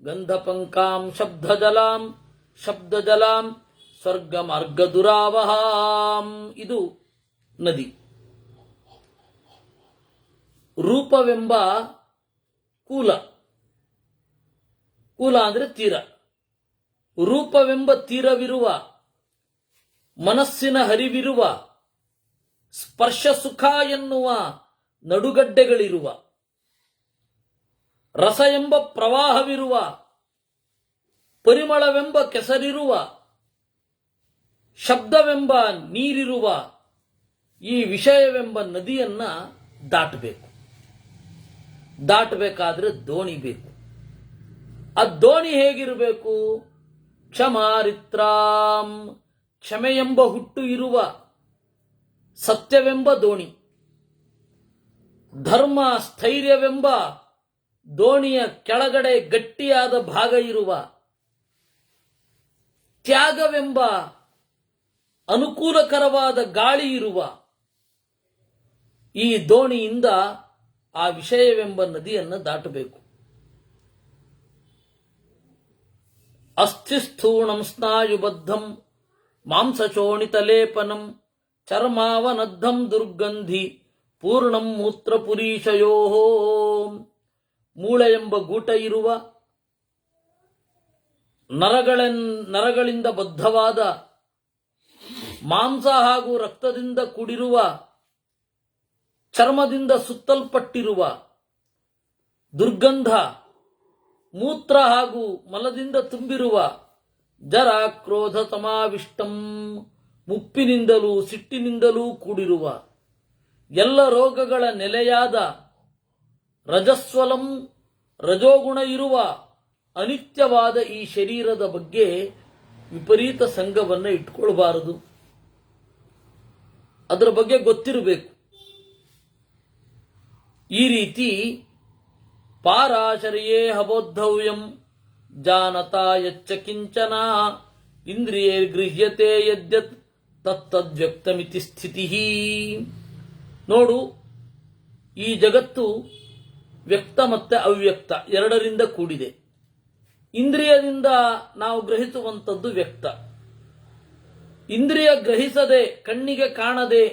ಗಂಧಪಂಕಾಂ ಶಬ್ದಜಲಾಂ ಸ್ವರ್ಗ ಮಾರ್ಗದುರಾವಹಾಂ. ಇದು ನದಿ. ರೂಪವೆಂಬ ಕೂಲ ಅಂದ್ರೆ ತೀರ. ರೂಪವೆಂಬ ತೀರವಿರುವ, ಮನಸ್ಸಿನ ಹರಿವಿರುವ, ಸ್ಪರ್ಶ ಸುಖ ಎನ್ನುವ ನಡುಗಡ್ಡೆಗಳಿರುವ, ರಸ ಎಂಬ ಪ್ರವಾಹವಿರುವ, ಪರಿಮಳವೆಂಬ ಕೆಸರಿರುವ, ಶಬ್ದವೆಂಬ ನೀರಿರುವ ಈ ವಿಷಯವೆಂಬ ನದಿಯನ್ನ ದಾಟಬೇಕು. ದಾಟಬೇಕಾದ್ರೆ ದೋಣಿ ಬೇಕು. ಆ ದೋಣಿ ಹೇಗಿರಬೇಕು? ಕ್ಷಮಾರಿತ್ರಾಂ, ಕ್ಷಮೆಯೆಂಬ ಹುಟ್ಟು ಇರುವ ಸತ್ಯವೆಂಬ ದೋಣಿ. ಧರ್ಮ ಸ್ಥೈರ್ಯವೆಂಬ ದೋಣಿಯ ಕೆಳಗಡೆ ಗಟ್ಟಿಯಾದ ಭಾಗ ಇರುವ, ತ್ಯಾಗವೆಂಬ ಅನುಕೂಲಕರವಾದ ಗಾಳಿ ಇರುವ ಈ ದೋಣಿಯಿಂದ ಆ ವಿಷಯವೆಂಬ ನದಿಯನ್ನು ದಾಟಬೇಕು. ಅಸ್ಥಿಸ್ಥೂಣಂ ಸ್ನಾಯುಬದ್ಧಂ ಮಾಂಸಚೋಣಿತಲೇಪನಂ ಚರ್ಮಾವನದ್ಧಂ ದುರ್ಗಂಧಿ ಪೂರ್ಣಂ ಮೂತ್ರಪುರೀಶಯೋ. ಮೂಳೆ ಎಂಬ ಗೂಟ ಇರುವ, ನರಗಳಿಂದ ಬದ್ಧವಾದ, ಮಾಂಸ ಹಾಗೂ ರಕ್ತದಿಂದ ಕೂಡಿರುವ, ಚರ್ಮದಿಂದ ಸುತ್ತಲ್ಪಟ್ಟಿರುವ, ದುರ್ಗಂಧ, ಮೂತ್ರ ಹಾಗೂ ಮಲದಿಂದ ತುಂಬಿರುವ, ಜರ ಕ್ರೋಧ ಸಮಾವಿಷ್ಟಂ, ಮುಪ್ಪಿನಿಂದಲೂ ಸಿಟ್ಟಿನಿಂದಲೂ ಕೂಡಿರುವ, ಎಲ್ಲ ರೋಗಗಳ ನೆಲೆಯಾದ ರಜಸ್ವಲಂ ರಜೋಗುಣ ಇರುವ ಅನಿತ್ಯವಾದ ಈ ಶರೀರದ ಬಗ್ಗೆ ವಿಪರೀತ ಸಂಘವನ್ನು ಇಟ್ಕೊಳ್ಬಾರದು. ಅದರ ಬಗ್ಗೆ ಗೊತ್ತಿರಬೇಕು. ಈ ರೀತಿ ಪಾರಾಶರ್ಯೇ ಹಬೋದ್ಧವ್ಯಂ ಜಾನತಾ ಯಚ್ಚ ಕಿಂಚನ ಇಂದ್ರಿಯೇ ಗೃಹ್ಯತೆ ಯದ್ಯತ್ ತತ್ತದ್ವ್ಯಕ್ತಮಿತಿ ಸ್ಥಿತಿ. ನೋಡು, ಈ ಜಗತ್ತು ವ್ಯಕ್ತ ಮತ್ತೆ ಅವ್ಯಕ್ತ ಎರಡರಿಂದ ಕೂಡಿದೆ. ಇಂದ್ರಿಯದಿಂದ ನಾವು ಗ್ರಹಿಸುವಂಥದ್ದು ವ್ಯಕ್ತ. ಇಂದ್ರಿಯ ಗ್ರಹಿಸದೆ, ಕಣ್ಣಿಗೆ ಕಾಣದೆ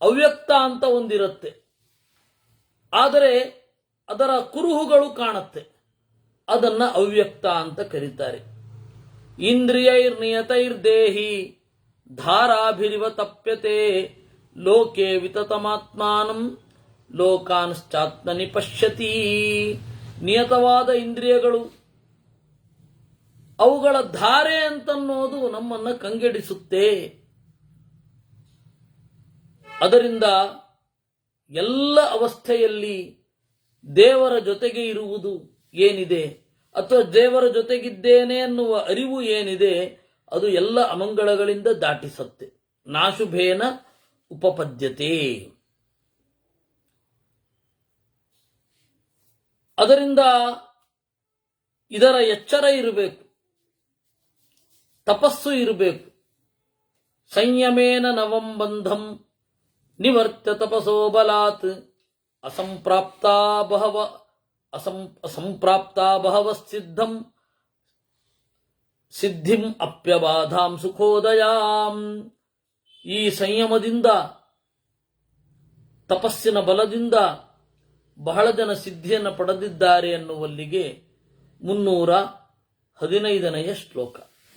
ಅವ್ಯಕ್ತ ಅಂತ ಒಂದಿರುತ್ತೆ. ಆದರೆ ಅದರ ಕುರುಹುಗಳು ಕಾಣುತ್ತೆ, ಅದನ್ನ ಅವ್ಯಕ್ತ ಅಂತ ಕರೀತಾರೆ. ಇಂದ್ರಿಯೈರ್ನಿಯತೈರ್ದೇಹಿ ಧಾರಾಭಿರಿವ ತಪ್ಯತೆ ಲೋಕೆ ವಿತತಮಾತ್ಮಾನಂ ಲೋಕಾನ್ಶ್ಚಾತ್ಮನಿ ಪಶ್ಯತಿ. ನಿಯತವಾದ ಇಂದ್ರಿಯಗಳು, ಅವುಗಳ ಧಾರೆ ಅಂತನ್ನೋದು ನಮ್ಮನ್ನ ಕಂಗೆಡಿಸುತ್ತೆ. ಅದರಿಂದ ಎಲ್ಲ ಅವಸ್ಥೆಯಲ್ಲಿ ದೇವರ ಜೊತೆಗೆ ಇರುವುದು ಏನಿದೆ, ಅಥವಾ ದೇವರ ಜೊತೆಗಿದ್ದೇನೆ ಅನ್ನುವ ಅರಿವು ಏನಿದೆ, ಅದು ಎಲ್ಲ ಅಮಂಗಳಗಳಿಂದ ದಾಟಿಸುತ್ತೆ. ನಾಶುಭೇನ ಉಪಪದ್ಯತೆ. ಅದರಿಂದ ಇದರ ಎಚ್ಚರ ಇರಬೇಕು, ತಪಸ್ಸು ಇರಬೇಕು. ಸಂಯಮೇನ ನವಂ ಬಂಧಂ ನಿವರ್ತ್ಯ ತಪಸೋ ಬಲಾತ್ ಅಸಂಪ್ರಾಪ್ತಾ ಬಹವ ಸಿದ್ಧಿಂ ಅಪ್ಯಬಾಧಾಂ ಸುಖೋದಯಾಂ. ಈ ಸಂಯಮದಿಂದ, ತಪಸ್ಸಿನ ಬಲದಿಂದ ಬಹಳ ಜನ ಸಿದ್ಧಿಯನ್ನು ಪಡೆದಿದ್ದಾರೆ ಎನ್ನುವಲ್ಲಿಗೆ 315ನೆಯ ಶ್ಲೋಕ,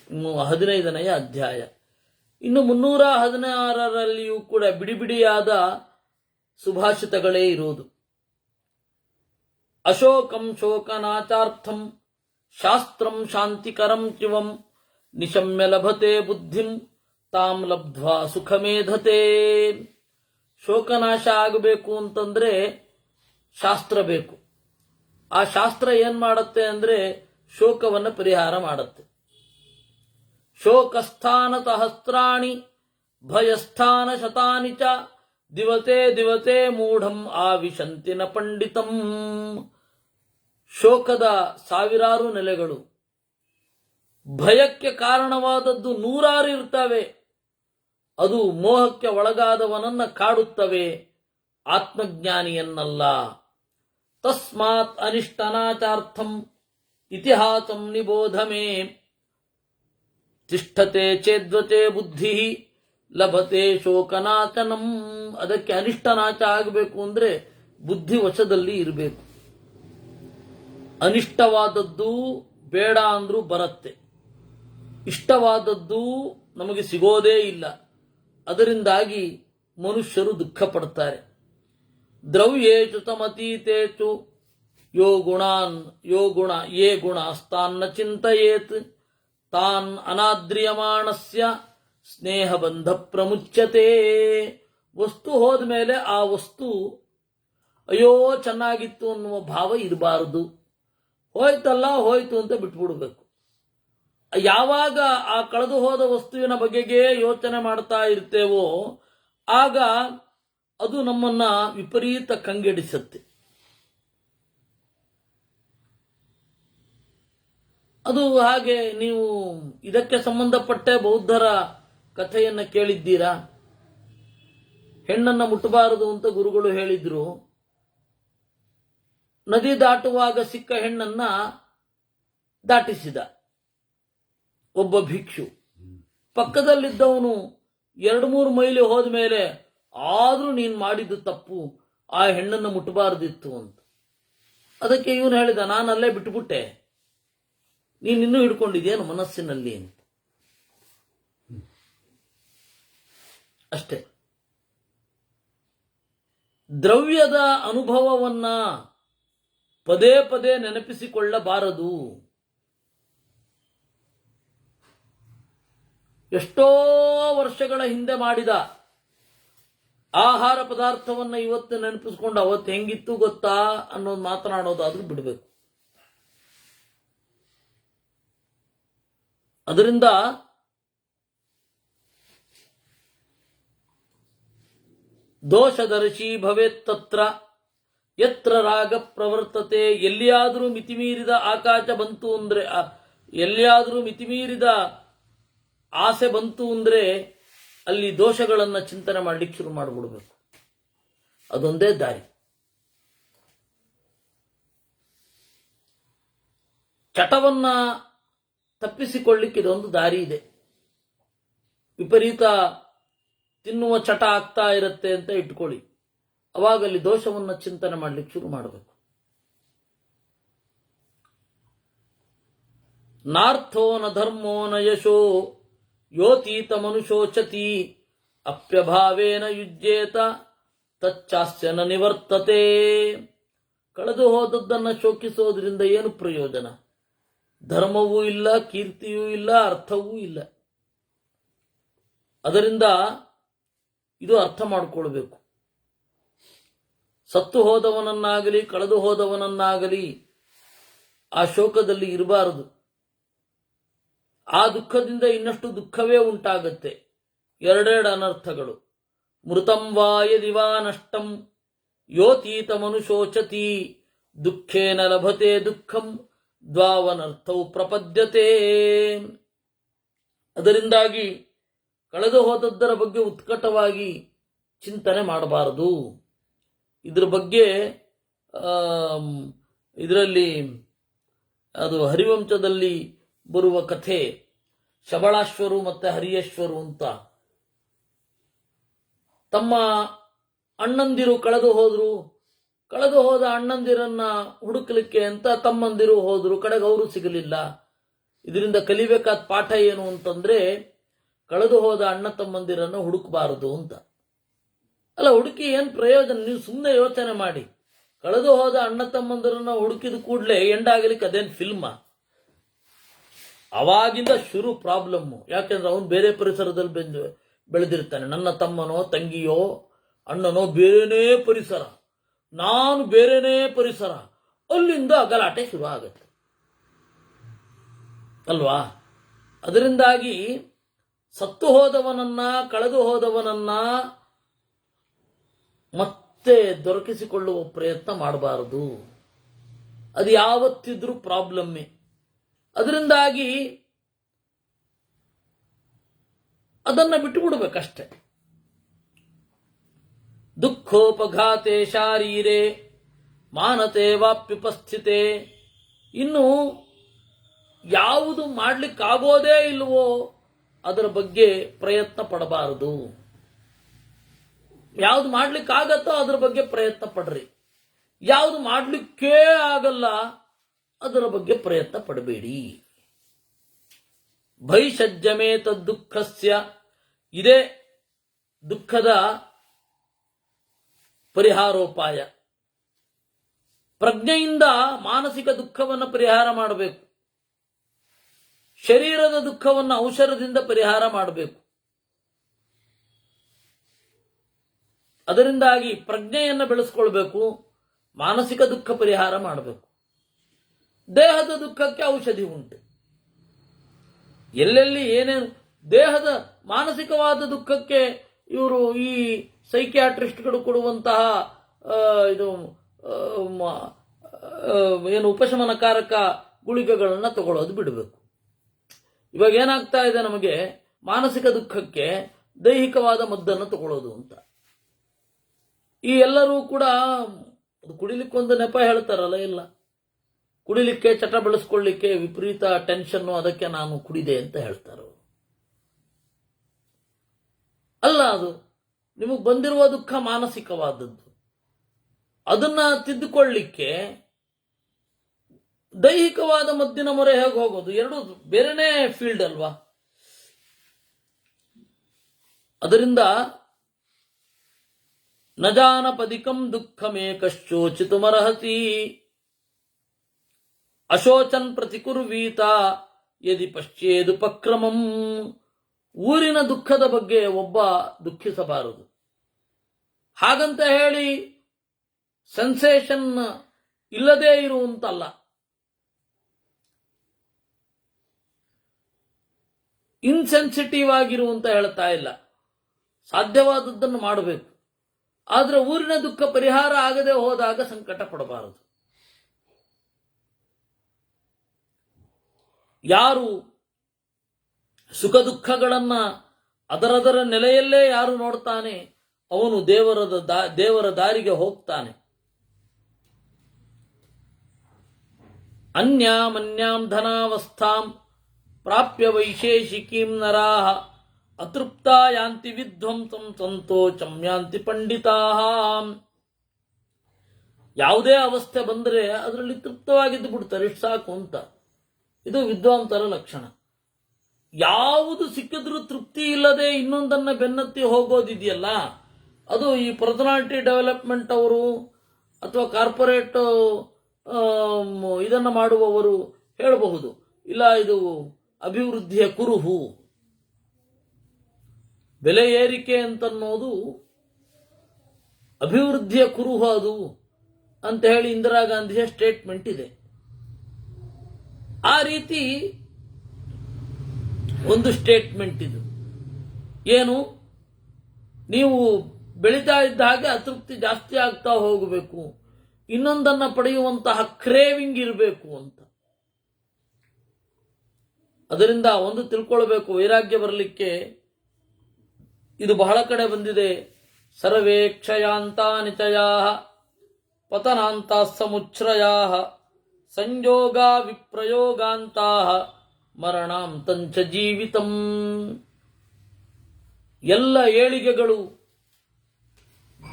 15ನೆಯ ಅಧ್ಯಾಯ. ಇನ್ನು 316ರಲ್ಲಿಯೂ ಕೂಡ ಬಿಡಿಬಿಡಿಯಾದ ಸುಭಾಷಿತಗಳೇ ಇರುವುದು. ಅಶೋಕಂ ಶೋಕನಾಚಾರ್ಥಂ ಶಾಸ್ತ್ರಂ ಶಾಂತಿಕರಂ ಚಿವಂ ನಿಶಮ್ಯ ಲಭತೆ ಬುದ್ಧಿಂ ತಾಂ ಲಬ್ಧ್ವಾ ಸುಖಮೇಧತೆ. ಶೋಕನಾಶ ಆಗಬೇಕು ಅಂತಂದ್ರೆ ಶಾಸ್ತ್ರ ಬೇಕು. ಆ ಶಾಸ್ತ್ರ ಏನ್ ಮಾಡುತ್ತೆ ಅಂದ್ರೆ ಶೋಕವನ್ನು ಪರಿಹಾರ ಮಾಡುತ್ತೆ. ಶೋಕಸ್ಥಾನ ಸಹಸ್ರಾಣಿ ಭಯಸ್ಥಾನ ಶತಾನಿ ಚ ದಿವತೆ ದಿವತೆ ಮೂಢಂ ಆವಿಶಂತಿನ ಪಂಡಿತಂ. ಶೋಕದ ಸಾವಿರಾರು ನೆಲೆಗಳು, ಭಯಕ್ಕೆ ಕಾರಣವಾದದ್ದು 100 ಇರ್ತವೆ. ಅದು ಮೋಹಕ್ಕೆ ಒಳಗಾದವನನ್ನ ಕಾಡುತ್ತವೆ, ಆತ್ಮಜ್ಞಾನಿಯನ್ನಲ್ಲ. ತಸ್ಮಾತ್ ಅನಿಷ್ಟನಾಚಾರ್ಥಂ ಇತಿಹಾಸಂ ನಿಬೋಧಮೇ ತಿಷ್ಠತೆ ಚೇದ್ವತೆ ಬುದ್ಧಿ ಲಭತೆ ಶೋಕನಾಚನಂ. ಅದಕ್ಕೆ ಅನಿಷ್ಟನಾಚ ಆಗಬೇಕು ಅಂದ್ರೆ ಬುದ್ಧಿ ವಶದಲ್ಲಿ ಇರಬೇಕು. ಅನಿಷ್ಟವಾದದ್ದು ಬೇಡ ಅಂದ್ರೂ ಬರುತ್ತೆ, ಇಷ್ಟವಾದದ್ದು ನಮಗೆ ಸಿಗೋದೇ ಇಲ್ಲ. ಅದರಿಂದಾಗಿ ಮನುಷ್ಯರು ದುಃಖ ಪಡ್ತಾರೆ. ದ್ರವ್ಯೇಚು ತಮತೀತೇಚು ಯೋ ಗುಣಾಸ್ತಾನ್ನ ಚಿಂತಯೇತ್ ತಾನ್ ಅನಾದ್ರಿಯಮಾಣಸ್ಯ ಸ್ನೇಹಬಂಧ ಪ್ರಮುಚ್ಯತೆ. ವಸ್ತು ಹೋದ್ಮೇಲೆ ಆ ವಸ್ತು ಅಯ್ಯೋ ಚೆನ್ನಾಗಿತ್ತು ಅನ್ನುವ ಭಾವ ಇರಬಾರದು. ಹೋಯ್ತಲ್ಲ ಹೋಯ್ತು ಅಂತ ಬಿಟ್ಬಿಡ್ಬೇಕು. ಯಾವಾಗ ಆ ಕಳೆದು ಹೋದ ವಸ್ತುವಿನ ಬಗೆಗೆ ಯೋಚನೆ ಮಾಡ್ತಾ ಇರ್ತೇವೋ ಆಗ ಅದು ನಮ್ಮನ್ನ ವಿಪರೀತ ಕಂಗೆಡಿಸುತ್ತೆ. ಅದು ಹಾಗೆ ನೀವು ಇದಕ್ಕೆ ಸಂಬಂಧಪಟ್ಟ ಬೌದ್ಧರ ಕಥೆಯನ್ನ ಕೇಳಿದ್ದೀರಾ? ಹೆಣ್ಣನ್ನ ಮುಟ್ಟಬಾರದು ಅಂತ ಗುರುಗಳು ಹೇಳಿದ್ರು. ನದಿ ದಾಟುವಾಗ ಸಿಕ್ಕ ಹೆಣ್ಣನ್ನ ದಾಟಿಸಿದ ಒಬ್ಬ ಭಿಕ್ಷು. ಪಕ್ಕದಲ್ಲಿದ್ದವನು 2-3 ಮೈಲಿ ಹೋದ ಮೇಲೆ ಆದ್ರೂ ನೀನ್ ಮಾಡಿದ್ದು ತಪ್ಪು, ಆ ಹೆಣ್ಣನ್ನು ಮುಟ್ಟಬಾರದಿತ್ತು ಅಂತ. ಅದಕ್ಕೆ ಇವನು ಹೇಳಿದ, ನಾನಲ್ಲೇ ಬಿಟ್ಟುಬಿಟ್ಟೆ, ನೀನಿನ್ನೂ ಹಿಡ್ಕೊಂಡಿದ್ದೇನು ಮನಸ್ಸಿನಲ್ಲಿ ಅಂತ. ಅಷ್ಟೇ. ದ್ರವ್ಯದ ಅನುಭವವನ್ನ ಪದೇ ಪದೇ ನೆನಪಿಸಿಕೊಳ್ಳಬಾರದು. ಎಷ್ಟೋ ವರ್ಷಗಳ ಹಿಂದೆ ಮಾಡಿದ ಆಹಾರ ಪದಾರ್ಥವನ್ನ ಇವತ್ತು ನೆನಪಿಸ್ಕೊಂಡು ಅವತ್ತು ಹೆಂಗಿತ್ತು ಗೊತ್ತಾ ಅನ್ನೋದು ಮಾತನಾಡೋದಾದ್ರೂ ಬಿಡಬೇಕು. ಅದರಿಂದ ದೋಷದರ್ಶಿ ಭವೇತ್ ತತ್ರ ಯತ್ರ ರಾಗ ಪ್ರವರ್ತತೆ. ಎಲ್ಲಿಯಾದರೂ ಮಿತಿಮೀರಿದ ಆಕಾಶ ಬಂತು ಅಂದ್ರೆ, ಎಲ್ಲಿಯಾದರೂ ಮಿತಿಮೀರಿದ ಆಸೆ ಬಂತು ಅಂದ್ರೆ ಅಲ್ಲಿ ದೋಷಗಳನ್ನ ಚಿಂತನೆ ಮಾಡ್ಲಿಕ್ಕೆ ಶುರು ಮಾಡಿಬಿಡ್ಬೇಕು. ಅದೊಂದೇ ದಾರಿ. ಚಟವನ್ನ ತಪ್ಪಿಸಿಕೊಳ್ಳಿಕ್ಕೆ ಇದೊಂದು ದಾರಿ ಇದೆ. ವಿಪರೀತ ತಿನ್ನುವ ಚಟ ಆಗ್ತಾ ಇರುತ್ತೆ ಅಂತ ಇಟ್ಕೊಳ್ಳಿ, ಅವಾಗ ಅಲ್ಲಿ ದೋಷವನ್ನ ಚಿಂತನೆ ಮಾಡ್ಲಿಕ್ಕೆ ಶುರು ಮಾಡಬೇಕು. ನಾರ್ಥೋ ನ ಧರ್ಮೋ ನ ಯಶೋ ಯೋತೀತ ಮನುಷ್ಯೋಚತಿ ಅಪ್ಯಭಾವೇನ ಯುಜ್ಯೇತ ತಚ್ಚಾಸ್ಯ ನ ನಿವರ್ತತೆ. ಕಳೆದು ಹೋದದ್ದನ್ನ ಶೋಕಿಸೋದ್ರಿಂದ ಏನು ಪ್ರಯೋಜನ? ಧರ್ಮವೂ ಇಲ್ಲ, ಕೀರ್ತಿಯೂ ಇಲ್ಲ, ಅರ್ಥವೂ ಇಲ್ಲ. ಅದರಿಂದ ಇದು ಅರ್ಥ ಮಾಡಿಕೊಳ್ಬೇಕು. ಸತ್ತು ಹೋದವನನ್ನಾಗಲಿ ಕಳೆದು ಹೋದವನನ್ನಾಗಲಿ ಆ ಶೋಕದಲ್ಲಿ ಇರಬಾರದು. ಆ ದುಃಖದಿಂದ ಇನ್ನಷ್ಟು ದುಃಖವೇ ಉಂಟಾಗತ್ತೆ. ಎರಡೆರಡು ಅನರ್ಥಗಳು. ಮೃತಂ ವಾ ಯದಿ ವಾ ನಷ್ಟಂ ಯೋತೀತಮನುಶೋಚತಿ ದುಃಖೇನ ಲಭತೆ ದುಃಖಂ ದ್ವಾವನರ್ಥೌ ಪ್ರಪದ್ಯತೆ. ಅದರಿಂದಾಗಿ ಕಳೆದು ಹೋದದ್ದರ ಬಗ್ಗೆ ಉತ್ಕಟವಾಗಿ ಚಿಂತನೆ ಮಾಡಬಾರದು. ಇದ್ರ ಬಗ್ಗೆ ಇದರಲ್ಲಿ ಅದು ಹರಿವಂಶದಲ್ಲಿ ಬರುವ ಕಥೆ, ಶಬಳಾಶ್ವರು ಮತ್ತು ಹರಿಯೇಶ್ವರು ಅಂತ. ತಮ್ಮ ಅಣ್ಣಂದಿರು ಕಳೆದು ಹೋದ ಅಣ್ಣಂದಿರನ್ನ ಹುಡುಕಲಿಕ್ಕೆ ಅಂತ ತಮ್ಮಂದಿರು ಹೋದ್ರು. ಕಡೆಗೆ ಅವರು ಸಿಗಲಿಲ್ಲ. ಇದರಿಂದ ಕಲಿಬೇಕಾದ ಪಾಠ ಏನು ಅಂತಂದ್ರೆ, ಕಳೆದು ಹೋದ ಅಣ್ಣ ತಮ್ಮಂದಿರನ್ನು ಹುಡುಕಬಾರದು ಅಂತ. ಅಲ್ಲ, ಹುಡುಕಿ ಏನು ಪ್ರಯೋಜನ? ನೀವು ಸುಮ್ಮನೆ ಯೋಚನೆ ಮಾಡಿ. ಕಳೆದು ಹೋದ ಅಣ್ಣ ತಮ್ಮಂದಿರನ್ನ ಹುಡುಕಿದ ಕೂಡಲೇ ಎಂಡಾಗಲಿಕ್ಕೆ ಅದೇನು ಫಿಲ್ಮ? ಅವಾಗಿಂದ ಶುರು ಪ್ರಾಬ್ಲಮ್ಮು. ಯಾಕೆಂದ್ರೆ ಅವನು ಬೇರೆ ಪರಿಸರದಲ್ಲಿ ಬೆಳೆದಿರ್ತಾನೆ. ನನ್ನ ತಮ್ಮನೋ ತಂಗಿಯೋ ಅಣ್ಣನೋ ಬೇರೆನೇ ಪರಿಸರ, ನಾನು ಬೇರೆನೇ ಪರಿಸರ. ಅಲ್ಲಿಂದ ಗಲಾಟೆ ಶುರು ಆಗತ್ತೆ ಅಲ್ವಾ? ಅದರಿಂದಾಗಿ ಸತ್ತು ಹೋದವನನ್ನ, ಕಳೆದು ಹೋದವನನ್ನ ಮತ್ತೆ ದೊರಕಿಸಿಕೊಳ್ಳುವ ಪ್ರಯತ್ನ ಮಾಡಬಾರದು. ಅದು ಯಾವತ್ತಿದ್ರೂ ಪ್ರಾಬ್ಲಮ್ಮೇ. ಅದರಿಂದಾಗಿ ಅದನ್ನ ಬಿಟ್ಟುಬಿಡ್ಬೇಕಷ್ಟೆ. ದುಃಖೋಪಘಾತೆ ಶಾರೀರೇ ಮಾನತೆ ವಾಪ್ಯುಪಸ್ಥಿತೆ. ಇನ್ನು ಯಾವುದು ಮಾಡ್ಲಿಕ್ಕಾಗೋದೇ ಇಲ್ವೋ ಅದರ ಬಗ್ಗೆ ಪ್ರಯತ್ನ ಪಡಬಾರದು. ಯಾವುದು ಮಾಡ್ಲಿಕ್ಕಾಗತ್ತೋ ಅದರ ಬಗ್ಗೆ ಪ್ರಯತ್ನ ಪಡ್ರಿ. ಯಾವುದು ಮಾಡ್ಲಿಕ್ಕೇ ಆಗಲ್ಲ ಅದರ ಬಗ್ಗೆ ಪ್ರಯತ್ನ ಪಡಬೇಡಿ. ಭೈಷಜ್ಯಮೇ ತದ್ದುಃಖಸ್ಯ. ಇದೇ ದುಃಖದ ಪರಿಹಾರೋಪಾಯ. ಪ್ರಜ್ಞೆಯಿಂದ ಮಾನಸಿಕ ದುಃಖವನ್ನು ಪರಿಹಾರ ಮಾಡಬೇಕು. ಶರೀರದ ದುಃಖವನ್ನು ಔಷಧದಿಂದ ಪರಿಹಾರ ಮಾಡಬೇಕು. ಅದರಿಂದಾಗಿ ಪ್ರಜ್ಞೆಯನ್ನು ಬೆಳೆಸ್ಕೊಳ್ಬೇಕು, ಮಾನಸಿಕ ದುಃಖ ಪರಿಹಾರ ಮಾಡಬೇಕು. ದೇಹದ ದುಃಖಕ್ಕೆ ಔಷಧಿ ಉಂಟು. ಎಲ್ಲೆಲ್ಲಿ ಏನೇನು ದೇಹದ ಮಾನಸಿಕವಾದ ದುಃಖಕ್ಕೆ ಇವರು ಈ ಸೈಕಿಯಾಟ್ರಿಸ್ಟ್ಗಳು ಕೊಡುವಂತಹ ಏನು ಉಪಶಮನಕಾರಕ ಗುಳಿಗೆಗಳನ್ನು ತಗೊಳ್ಳೋದು ಬಿಡಬೇಕು. ಇವಾಗ ಏನಾಗ್ತಾ ಇದೆ, ನಮಗೆ ಮಾನಸಿಕ ದುಃಖಕ್ಕೆ ದೈಹಿಕವಾದ ಮದ್ದನ್ನು ತಗೊಳ್ಳೋದು ಅಂತ. ಈ ಎಲ್ಲರೂ ಕೂಡ ಕುಡಿಲಿಕ್ಕೊಂದು ನೆಪ ಹೇಳ್ತಾರಲ್ಲ, ಇಲ್ಲ ಕುಡಿಲಿಕ್ಕೆ ಚಟ ಬೆಳೆಸ್ಕೊಳ್ಳಿಕ್ಕೆ ವಿಪರೀತ ಟೆನ್ಷನ್ನು, ಅದಕ್ಕೆ ನಾನು ಕುಡಿದೆ ಅಂತ ಹೇಳ್ತಾರೆ. ಅಲ್ಲ, ಅದು ನಿಮಗೆ ಬಂದಿರುವ ದುಃಖ ಮಾನಸಿಕವಾದದ್ದು. ಅದನ್ನ ತಿದ್ದುಕೊಳ್ಳಿಕ್ಕೆ ದೈಹಿಕವಾದ ಮದ್ದಿನ ಮೊರೆ ಹೇಗೆ ಹೋಗೋದು? ಎರಡು ಬೇರೆನೇ ಫೀಲ್ಡ್ ಅಲ್ವಾ? ಅದರಿಂದ ನಜಾನಪದಿಕಂ ದುಃಖಮೇಕಶ್ಚೋಚಿತುಮರ್ಹಸಿ ಅಶೋಚನ್ ಪ್ರತಿಕುರ್ವೀತ ಯದಿ ಪಶ್ಚೇದುಪಕ್ರಮಂ. ಊರಿನ ದುಃಖದ ಬಗ್ಗೆ ಒಬ್ಬ ದುಃಖಿಸಬಾರದು. ಹಾಗಂತ ಹೇಳಿ ಸೆನ್ಸೇಷನ್ ಇಲ್ಲದೇ ಇರುವಂತಲ್ಲ. ಇನ್ಸೆನ್ಸಿಟಿವ್ ಆಗಿರುವಂತ ಹೇಳ್ತಾ ಇಲ್ಲ, ಸಾಧ್ಯವಾದದ್ದನ್ನು ಮಾಡಬೇಕು. ಆದ್ರೆ ಊರಿನ ದುಃಖ ಪರಿಹಾರ ಆಗದೆ ಹೋದಾಗ ಸಂಕಟ ಪಡಬಾರದು. ಯಾರು ಸುಖ ದುಃಖಗಳನ್ನ ಅದರದರ ನೆಲೆಯಲ್ಲೇ ಯಾರು ನೋಡ್ತಾನೆ ಅವನು ದೇವರ ದಾರಿಗೆ ಹೋಗ್ತಾನೆ. ಅನ್ಯಾಮನ್ಯಾಂ ಧನಾವಸ್ಥಾಂ ಪ್ರಾಪ್ಯ ವೈಶೇಷಿಕೀಂ ನರಾಹ ಅತೃಪ್ತಾ ಯಾಂತಿ ವಿಧ್ವಂಸಂ ಸಂತೋಷಂ ಯಾಂತಿ ಪಂಡಿತಾಃ. ಯಾವುದೇ ಅವಸ್ಥೆ ಬಂದರೆ ಅದರಲ್ಲಿ ತೃಪ್ತವಾಗಿದ್ದು ಬಿಡ್ತಾರೆ, ಇಷ್ಟು ಸಾಕು ಅಂತ. ಇದು ವಿದ್ವಾಂಸರ ಲಕ್ಷಣ. ಯಾವುದು ಸಿಕ್ಕಿದ್ರೂ ತೃಪ್ತಿ ಇಲ್ಲದೆ ಇನ್ನೊಂದನ್ನ ಬೆನ್ನತ್ತಿ ಹೋಗೋದಿದೆಯಲ್ಲ, ಅದು ಈ ಪರ್ಸನಾಲಿಟಿ ಡೆವಲಪ್ಮೆಂಟ್ ಅವರು ಅಥವಾ ಕಾರ್ಪೊರೇಟ್ ಇದನ್ನು ಮಾಡುವವರು ಹೇಳಬಹುದು, ಇಲ್ಲ ಇದು ಅಭಿವೃದ್ಧಿಯ ಕುರುಹು. ಬೆಲೆ ಏರಿಕೆ ಅಂತನ್ನೋದು ಅಭಿವೃದ್ಧಿಯ ಕುರುಹು ಅದು ಅಂತ ಹೇಳಿ ಇಂದಿರಾ ಗಾಂಧಿಯ ಸ್ಟೇಟ್ಮೆಂಟ್ ಇದೆ. ಆ ರೀತಿ ಒಂದು ಸ್ಟೇಟ್ಮೆಂಟ್ ಇದು. ಏನು, ನೀವು ಬೆಳೀತಾ ಇದ್ದ ಹಾಗೆ ಅತೃಪ್ತಿ ಜಾಸ್ತಿ ಆಗ್ತಾ ಹೋಗಬೇಕು, ಇನ್ನೊಂದನ್ನು ಪಡೆಯುವಂತಹ ಕ್ರೇವಿಂಗ್ ಇರಬೇಕು ಅಂತ. ಅದರಿಂದ ಒಂದು ತಿಳ್ಕೊಳ್ಬೇಕು, ವೈರಾಗ್ಯ ಬರಲಿಕ್ಕೆ ಇದು ಬಹಳ ಕಡೆ ಬಂದಿದೆ. ಸರ್ವೇ ಕ್ಷಯಾಂತ ನಿಚಯಾ ಪತನಾಂತ ಸಮುಚ್ಛ್ರಯಾ ಸಂಯೋಗ ವಿಪ್ರಯೋಗಾಂತ ಮರಣಾಂತಂಚ ಜೀವಿತಂ. ಎಲ್ಲ ಏಳಿಗೆಗಳು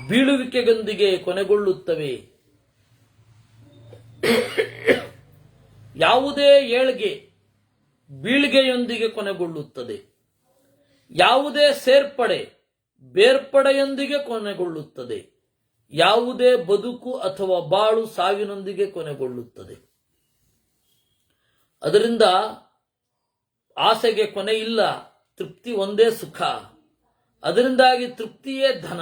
ಬೀಳುವಿಕೆಯೊಂದಿಗೆ ಕೊನೆಗೊಳ್ಳುತ್ತವೆ. ಯಾವುದೇ ಏಳ್ಗೆ ಬೀಳ್ಗೆಯೊಂದಿಗೆ ಕೊನೆಗೊಳ್ಳುತ್ತದೆ. ಯಾವುದೇ ಸೇರ್ಪಡೆ ಬೇರ್ಪಡೆಯೊಂದಿಗೆ ಕೊನೆಗೊಳ್ಳುತ್ತದೆ. ಯಾವುದೇ ಬದುಕು ಅಥವಾ ಬಾಳು ಸಾವಿನೊಂದಿಗೆ ಕೊನೆಗೊಳ್ಳುತ್ತದೆ. ಅದರಿಂದ ಆಸೆಗೆ ಕೊನೆ ಇಲ್ಲ, ತೃಪ್ತಿ ಒಂದೇ ಸುಖ. ಅದರಿಂದಾಗಿ ತೃಪ್ತಿಯೇ ಧನ.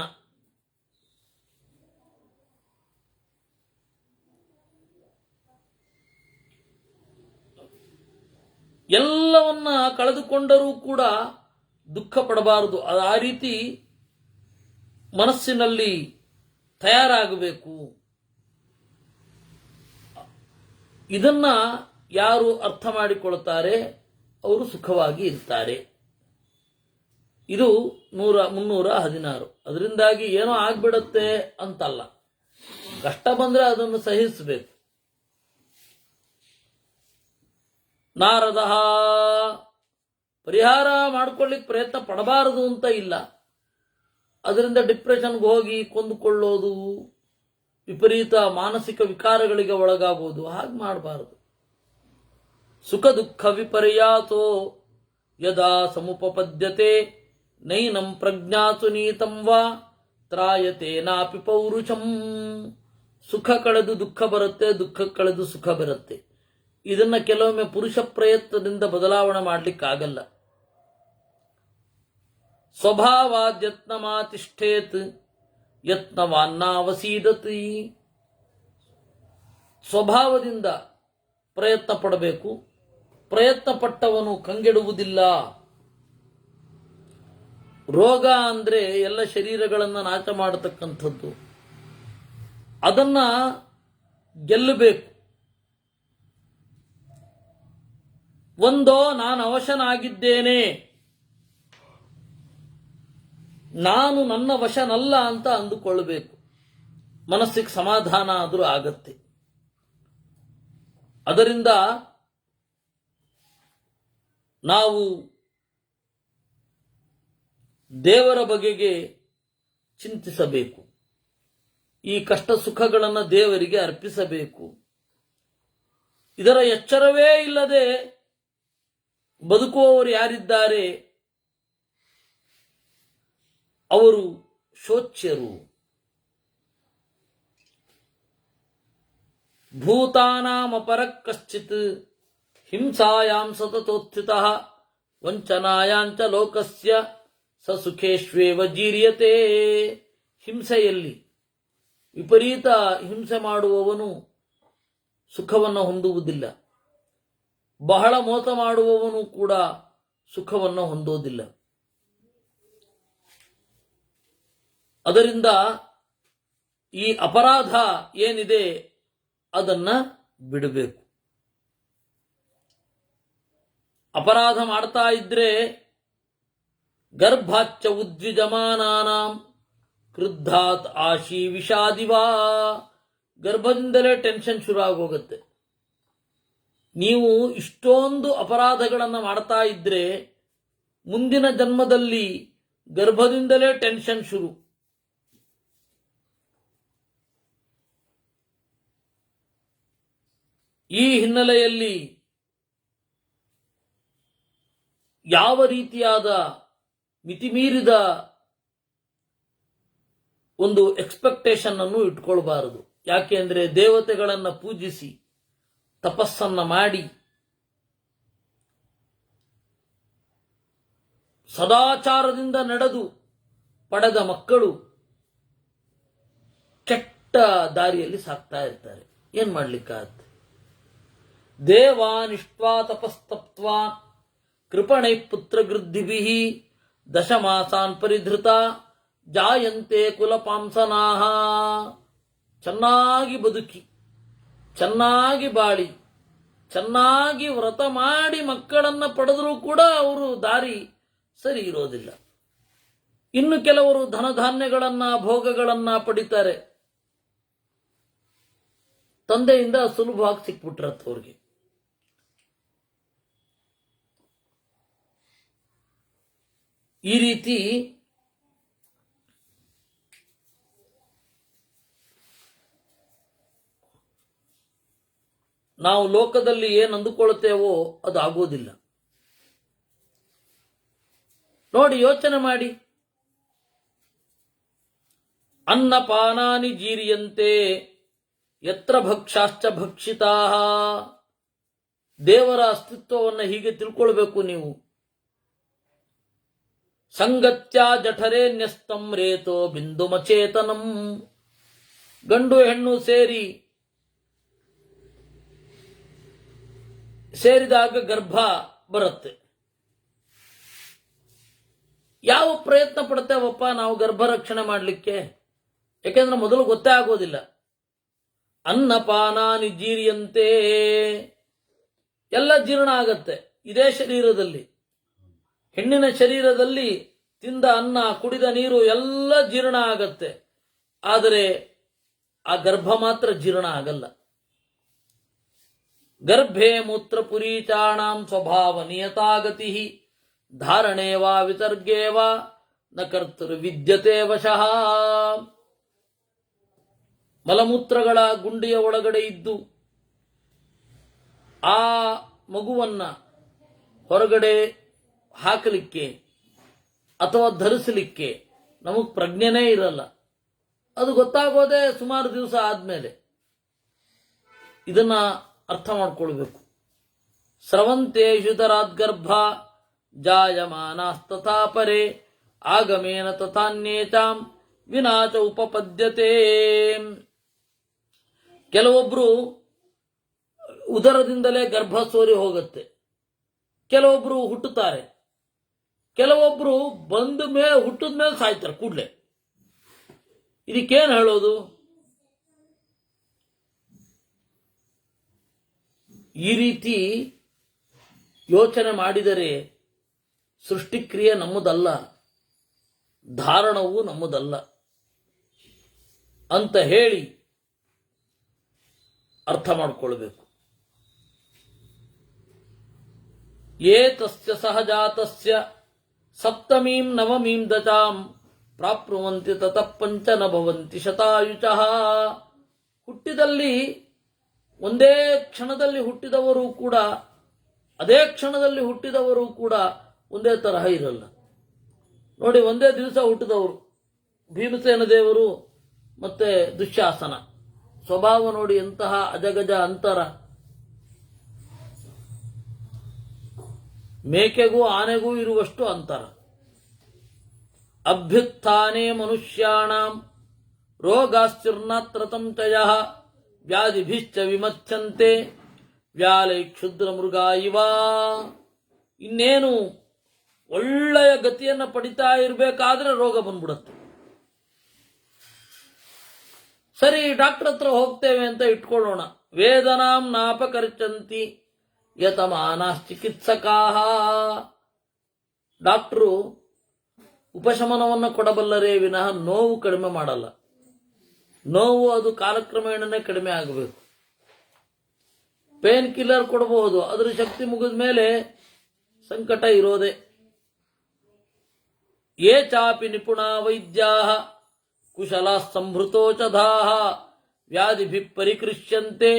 ಎಲ್ಲವನ್ನ ಕಳೆದುಕೊಂಡರೂ ಕೂಡ ದುಃಖ ಪಡಬಾರದು. ಆ ರೀತಿ ಮನಸ್ಸಿನಲ್ಲಿ ತಯಾರಾಗಬೇಕು. ಇದನ್ನ ಯಾರು ಅರ್ಥ ಮಾಡಿಕೊಳ್ತಾರೆ ಅವರು ಸುಖವಾಗಿ ಇರ್ತಾರೆ. ಇದು 316. ಅದರಿಂದಾಗಿ ಏನೋ ಆಗ್ಬಿಡತ್ತೆ ಅಂತಲ್ಲ, ಕಷ್ಟ ಬಂದ್ರೆ ಅದನ್ನು ಸಹಿಸಬೇಕು. ನಾರದ ಪರಿಹಾರ ಮಾಡ್ಕೊಳ್ಳಿಕ್ಕೆ ಪ್ರಯತ್ನ ಪಡಬಾರದು ಅಂತ ಇಲ್ಲ. ಅದರಿಂದ ಡಿಪ್ರೆಷನ್ಗೆ ಹೋಗಿ ಕೊಂದುಕೊಳ್ಳೋದು, ವಿಪರೀತ ಮಾನಸಿಕ ವಿಕಾರಗಳಿಗೆ ಒಳಗಾಗೋದು ಹಾಗೆ ಮಾಡಬಾರದು. ಸುಖ ದುಃಖ ವಿಪರ್ಯಾಸೋ ಯದಾ ಸಮುಪಪದ್ಯತೆ ನೈನಂ ಪ್ರಜ್ಞಾತು ನೀತಂ ವಾ ತ್ರಾಯತೆ ನಾಪಿ ಪೌರುಷಂ. ಸುಖ ಕಳೆದು ದುಃಖ ಬರುತ್ತೆ, ದುಃಖ ಕಳೆದು ಸುಖ ಬರುತ್ತೆ. ಇದನ್ನ ಕೆಲವೊಮ್ಮೆ ಪುರುಷ ಪ್ರಯತ್ನದಿಂದ ಬದಲಾವಣೆ ಮಾಡಲಿಕ್ಕಾಗಲ್ಲ. ಸ್ವಭಾವಾದ್ಯತ್ನಮಾತಿಷ್ಠೇತ್ ಯತ್ನವಾನ್ನಾವಸೀದತಿ. ಸ್ವಭಾವದಿಂದ ಪ್ರಯತ್ನ ಪಡಬೇಕು. ಪ್ರಯತ್ನ ಪಟ್ಟವನು ಕಂಗೆಡುವುದಿಲ್ಲ. ರೋಗ ಅಂದ್ರೆ ಎಲ್ಲ ಶರೀರಗಳನ್ನು ನಾಶ ಮಾಡತಕ್ಕಂಥದ್ದು. ಅದನ್ನ ಗೆಲ್ಲಬೇಕು. ಒಂದೋ ನಾನು ಅವಶನಾಗಿದ್ದೇನೆ, ನಾನು ನನ್ನ ವಶನಲ್ಲ ಅಂತ ಅಂದುಕೊಳ್ಳಬೇಕು. ಮನಸ್ಸಿಗೆ ಸಮಾಧಾನ ಆದರೂ ಆಗತ್ತೆ. ಅದರಿಂದ ನಾವು ದೇವರ ಬಗೆಗೆ ಚಿಂತಿಸಬೇಕು. ಈ ಕಷ್ಟ ಸುಖಗಳನ್ನು ದೇವರಿಗೆ ಅರ್ಪಿಸಬೇಕು. ಇದರ ಎಚ್ಚರವೇ ಇಲ್ಲದೆ ಬದುಕುವವರು ಯಾರಿದ್ದಾರೆ ಅವರು ಶೋಚ್ಯರು. ಭೂತಾನಾಮಪರ ಕಶ್ಚಿತ್ ಹಿಂಸಾಯಾಂ ಸತತೋತ್ಥಿತಃ ವಂಚನಾಯಾಂಚ ಲೋಕಸ್ಯ ಸ ಸುಖೇಶ್ವೇವ ಜೀರ್ಯತೆ. ಹಿಂಸೆಯಲ್ಲಿ ವಿಪರೀತ ಹಿಂಸೆ ಮಾಡುವವನು ಸುಖವನ್ನು ಹೊಂದುವುದಿಲ್ಲ. ಬಹಳ ಮೋಸ ಮಾಡುವವನು ಕೂಡ ಸುಖವನ್ನು ಹೊಂದೋದಿಲ್ಲ. ಅದರಿಂದ ಈ ಅಪರಾಧ ಏನಿದೆ ಅದನ್ನ ಬಿಡಬೇಕು. ಅಪರಾಧ ಮಾಡ್ತಾ ಇದ್ರೆ ಗರ್ಭಾಚ್ಚ ಉದ್ವಿಜಮಾನಾನಾಂ ಕ್ರುದ್ಧಾತ್ ಆಶಿ ವಿಷಾದಿವಾ. ಗರ್ಭದಿಂದಲೇ ಟೆನ್ಷನ್ ಶುರು ಆಗೋಗುತ್ತೆ. ನೀವು ಇಷ್ಟೊಂದು ಅಪರಾಧಗಳನ್ನು ಮಾಡ್ತಾ ಇದ್ರೆ ಮುಂದಿನ ಜನ್ಮದಲ್ಲಿ ಗರ್ಭದಿಂದಲೇ ಟೆನ್ಷನ್ ಶುರು. ಈ ಹಿನ್ನೆಲೆಯಲ್ಲಿ ಯಾವ ರೀತಿಯಾದ ಮಿತಿಮೀರಿದ ಒಂದು ಎಕ್ಸ್ಪೆಕ್ಟೇಷನ್ ಅನ್ನು ಇಟ್ಕೊಳ್ಬಾರದು. ಯಾಕೆಂದ್ರೆ ದೇವತೆಗಳನ್ನು ಪೂಜಿಸಿ ತಪಸ್ಸನ್ನ ಮಾಡಿ ಸದಾಚಾರದಿಂದ ನಡೆದು ಪಡೆದ ಮಕ್ಕಳು ಕೆಟ್ಟ ದಾರಿಯಲ್ಲಿ ಸಾಕ್ತಾ ಇರ್ತಾರೆ. ಏನ್ ಮಾಡ್ಲಿಕ್ಕಾಗತ್ತೆ? ದೇವಾನಿಷ್ಟ್ವಾ ತಪಸ್ತಪ್ತ್ವಾ ಕೃಪಣೈ ಪುತ್ರಗೃದ್ಧಿಭಿಃ ದಶಮಾಸಾನ್ ಪರಿಧೃತ ಜಾಯಂತೆ ಕುಲಪಾಂಸನಾಹ. ಚೆನ್ನಾಗಿ ಬದುಕಿ, ಚೆನ್ನಾಗಿ ಬಾಳಿ, ಚೆನ್ನಾಗಿ ವ್ರತ ಮಾಡಿ ಮಕ್ಕಳನ್ನ ಪಡೆದರೂ ಕೂಡ ಅವರು ದಾರಿ ಸರಿ ಇರೋದಿಲ್ಲ. ಇನ್ನು ಕೆಲವರು ಧನಧಾನ್ಯಗಳನ್ನ ಭೋಗಗಳನ್ನ ಪಡಿತಾರೆ, ತಂದೆಯಿಂದ ಸುಲಭವಾಗಿ ಸಿಕ್ಬಿಟ್ರತ್ ಅವ್ರಿಗೆ. ಈ ರೀತಿ ನಾವು ಲೋಕದಲ್ಲಿ ಏನು ಅಂದುಕೊಳ್ಳುತ್ತೇವೋ ಅದು ಆಗೋದಿಲ್ಲ. ನೋಡಿ, ಯೋಚನೆ ಮಾಡಿ. ಅನ್ನಪಾನಾನಿ ಜೀರಿಯಂತೆ ಯತ್ರ ಭಕ್ಷಾಶ್ಚ ಭಕ್ಷಿತಾ. ದೇವರ ಅಸ್ತಿತ್ವವನ್ನು ಹೀಗೆ ತಿಳ್ಕೊಳ್ಬೇಕು ನೀವು. ಸಂಗತ್ಯ ಜಠರೇ ನ್ಯಸ್ತಂ ರೇತೋ ಬಿಂದುಮಚೇತನಂ. ಗಂಡು ಹೆಣ್ಣು ಸೇರಿದಾಗ ಗರ್ಭ ಬರುತ್ತೆ. ಯಾವ ಪ್ರಯತ್ನ ಪಡ್ತೇವಪ್ಪ ನಾವು ಗರ್ಭ ರಕ್ಷಣೆ ಮಾಡಲಿಕ್ಕೆ? ಯಾಕೆಂದ್ರೆ ಮೊದಲು ಗೊತ್ತೇ ಆಗೋದಿಲ್ಲ. ಅನ್ನಪಾನಾನಿ ಜೀರಿಯಂತೆ, ಎಲ್ಲ ಜೀರ್ಣ ಆಗತ್ತೆ ಇದೇ ಶರೀರದಲ್ಲಿ. ಹೆಣ್ಣಿನ ಶರೀರದಲ್ಲಿ ತಿಂದ ಅನ್ನ, ಕುಡಿದ ನೀರು ಎಲ್ಲ ಜೀರ್ಣ ಆಗತ್ತೆ. ಆದರೆ ಆ ಗರ್ಭ ಮಾತ್ರ ಜೀರ್ಣ ಆಗಲ್ಲ. ಗರ್ಭೆ ಮೂತ್ರಪುರೀಚಾಣಾಂ ಸ್ವಭಾವ ನಿಯತಾಗತಿ ಧಾರಣೆ ವಾ ವಿಸರ್ಗೇ ವಾ ನ ಕರ್ತೃವಿದ್ಯತೆ ವಶಃ. ಮಲಮೂತ್ರಗಳ ಗುಂಡಿಯ ಒಳಗಡೆ ಇದ್ದು ಆ ಮಗುವನ್ನ ಹೊರಗಡೆ ಹಾಕಲಿಕ್ಕೆ ಅಥವಾ ಧರಿಸಲಿಕ್ಕೆ ನಮಗ್ ಪ್ರಜ್ಞೆನೇ ಇರಲ್ಲ. ಅದು ಗೊತ್ತಾಗೋದೇ ಸುಮಾರು ದಿವಸ ಆದ್ಮೇಲೆ. ಇದನ್ನ ಅರ್ಥ ಮಾಡ್ಕೊಳ್ಬೇಕು. ಸ್ರವಂತೇಷು ತರಾದ್ಗರ್ಭ ಜಾಯಮಾನಸ್ತಥಾ ಪರೇ ಆಗಮೇನ ತಥಾನ್ಯೇಚಾಂ ವಿನಾಚ ಉಪಪದ್ಯತೆ. ಕೆಲವೊಬ್ರು ಉದರದಿಂದಲೇ ಗರ್ಭ ಸೋರಿ ಹೋಗುತ್ತೆ, ಕೆಲವೊಬ್ರು ಹುಟ್ಟುತ್ತಾರೆ, ಕೆಲವೊಬ್ರು ಹುಟ್ಟಿದ ಮೇಲೆ ಸಾಯ್ತಾರೆ ಕೂಡ್ಲೆ. ಇದಕ್ಕೇನು ಹೇಳೋದು? ಈ ರೀತಿ ಯೋಚನೆ ಮಾಡಿದರೆ ಸೃಷ್ಟಿಕ್ರಿಯೆ ನಮ್ಮದಲ್ಲ, ಧಾರಣವು ನಮ್ಮದಲ್ಲ ಅಂತ ಹೇಳಿ ಅರ್ಥ ಮಾಡಿಕೊಳ್ಬೇಕು. ಏತಸ್ಯ ಸಹಜಾತಸ್ಯ ಸಪ್ತಮೀಂ ನವಮೀಂ ದಚಾಂ ಪ್ರಾಪ್ನುವಂತಿ ತತಃ ಪಂಚ ನ ಭವಂತಿ ಶತಾಯುಚಃ. ಹುಟ್ಟಿದಲ್ಲಿ ಒಂದೇ ಕ್ಷಣದಲ್ಲಿ ಹುಟ್ಟಿದವರು ಕೂಡ, ಅದೇ ಕ್ಷಣದಲ್ಲಿ ಹುಟ್ಟಿದವರು ಕೂಡ ಒಂದೇ ತರಹ ಇರಲ್ಲ. ನೋಡಿ, ಒಂದೇ ದಿವಸ ಹುಟ್ಟಿದವರು ಭೀಮಸೇನ ದೇವರು ಮತ್ತೆ ದುಶ್ಯಾಸನ, ಸ್ವಭಾವ ನೋಡಿ ಎಂತಹ ಅಜಗಜ ಅಂತರ. ಮೇಕೆಗೂ ಆನೆಗೂ ಇರುವಷ್ಟು ಅಂತರ. ಅಭ್ಯುತ್ಥಾನೇ ಮನುಷ್ಯಾಣಾಂ ರೋಗಾಶ್ಚಿರ್ನಾತ್ರ ಸಂಚಯಃ ವ್ಯಾಧಿಭಿಶ್ಚ ವಿಮಚ್ಛಂತೆ ವ್ಯಾಲೈ ಕ್ಷುದ್ರ ಮೃಗ ಇವ. ಇನ್ನೇನು ಒಳ್ಳೆಯ ಗತಿಯನ್ನ ಪಡಿತಾ ಇರಬೇಕಾದ್ರೆ ರೋಗ ಬಂದ್ಬಿಡುತ್ತೆ. ಸರಿ, ಡಾಕ್ಟರ್ ಹತ್ರ ಹೋಗ್ತೇವೆ ಅಂತ ಇಟ್ಕೊಳ್ಳೋಣ. ವೇದನಾಂ ನಾಪಕರ್ಚಂತಿ ಯತಮಾನಶ್ಚಿಕಿತ್ಸಕಾಃ. ಡಾಕ್ಟರು ಉಪಶಮನವನ್ನು ಕೊಡಬಲ್ಲರೇ ವಿನಃ ನೋವು ಕಡಿಮೆ ಮಾಡಲ್ಲ. ನೋವು ಅದು ಕಾಲಕ್ರಮೇಣನೇ ಕಡಿಮೆ ಆಗಬೇಕು. ಪೇನ್ ಕಿಲ್ಲರ್ ಕೊಡಬಹುದು, ಅದರ ಶಕ್ತಿ ಮುಗಿದ ಮೇಲೆ ಸಂಕಟ ಇರೋದೆ. ಯೇ ಚಾಪಿ ನಿಪುಣಾ ವೈದ್ಯಾಃ ಕುಶಲಾ ಸಂಭೃತೋಚಧಾಃ ವ್ಯಾಧಿಭಿಃ ಪರಿಕೃಷ್ಯಂತೆ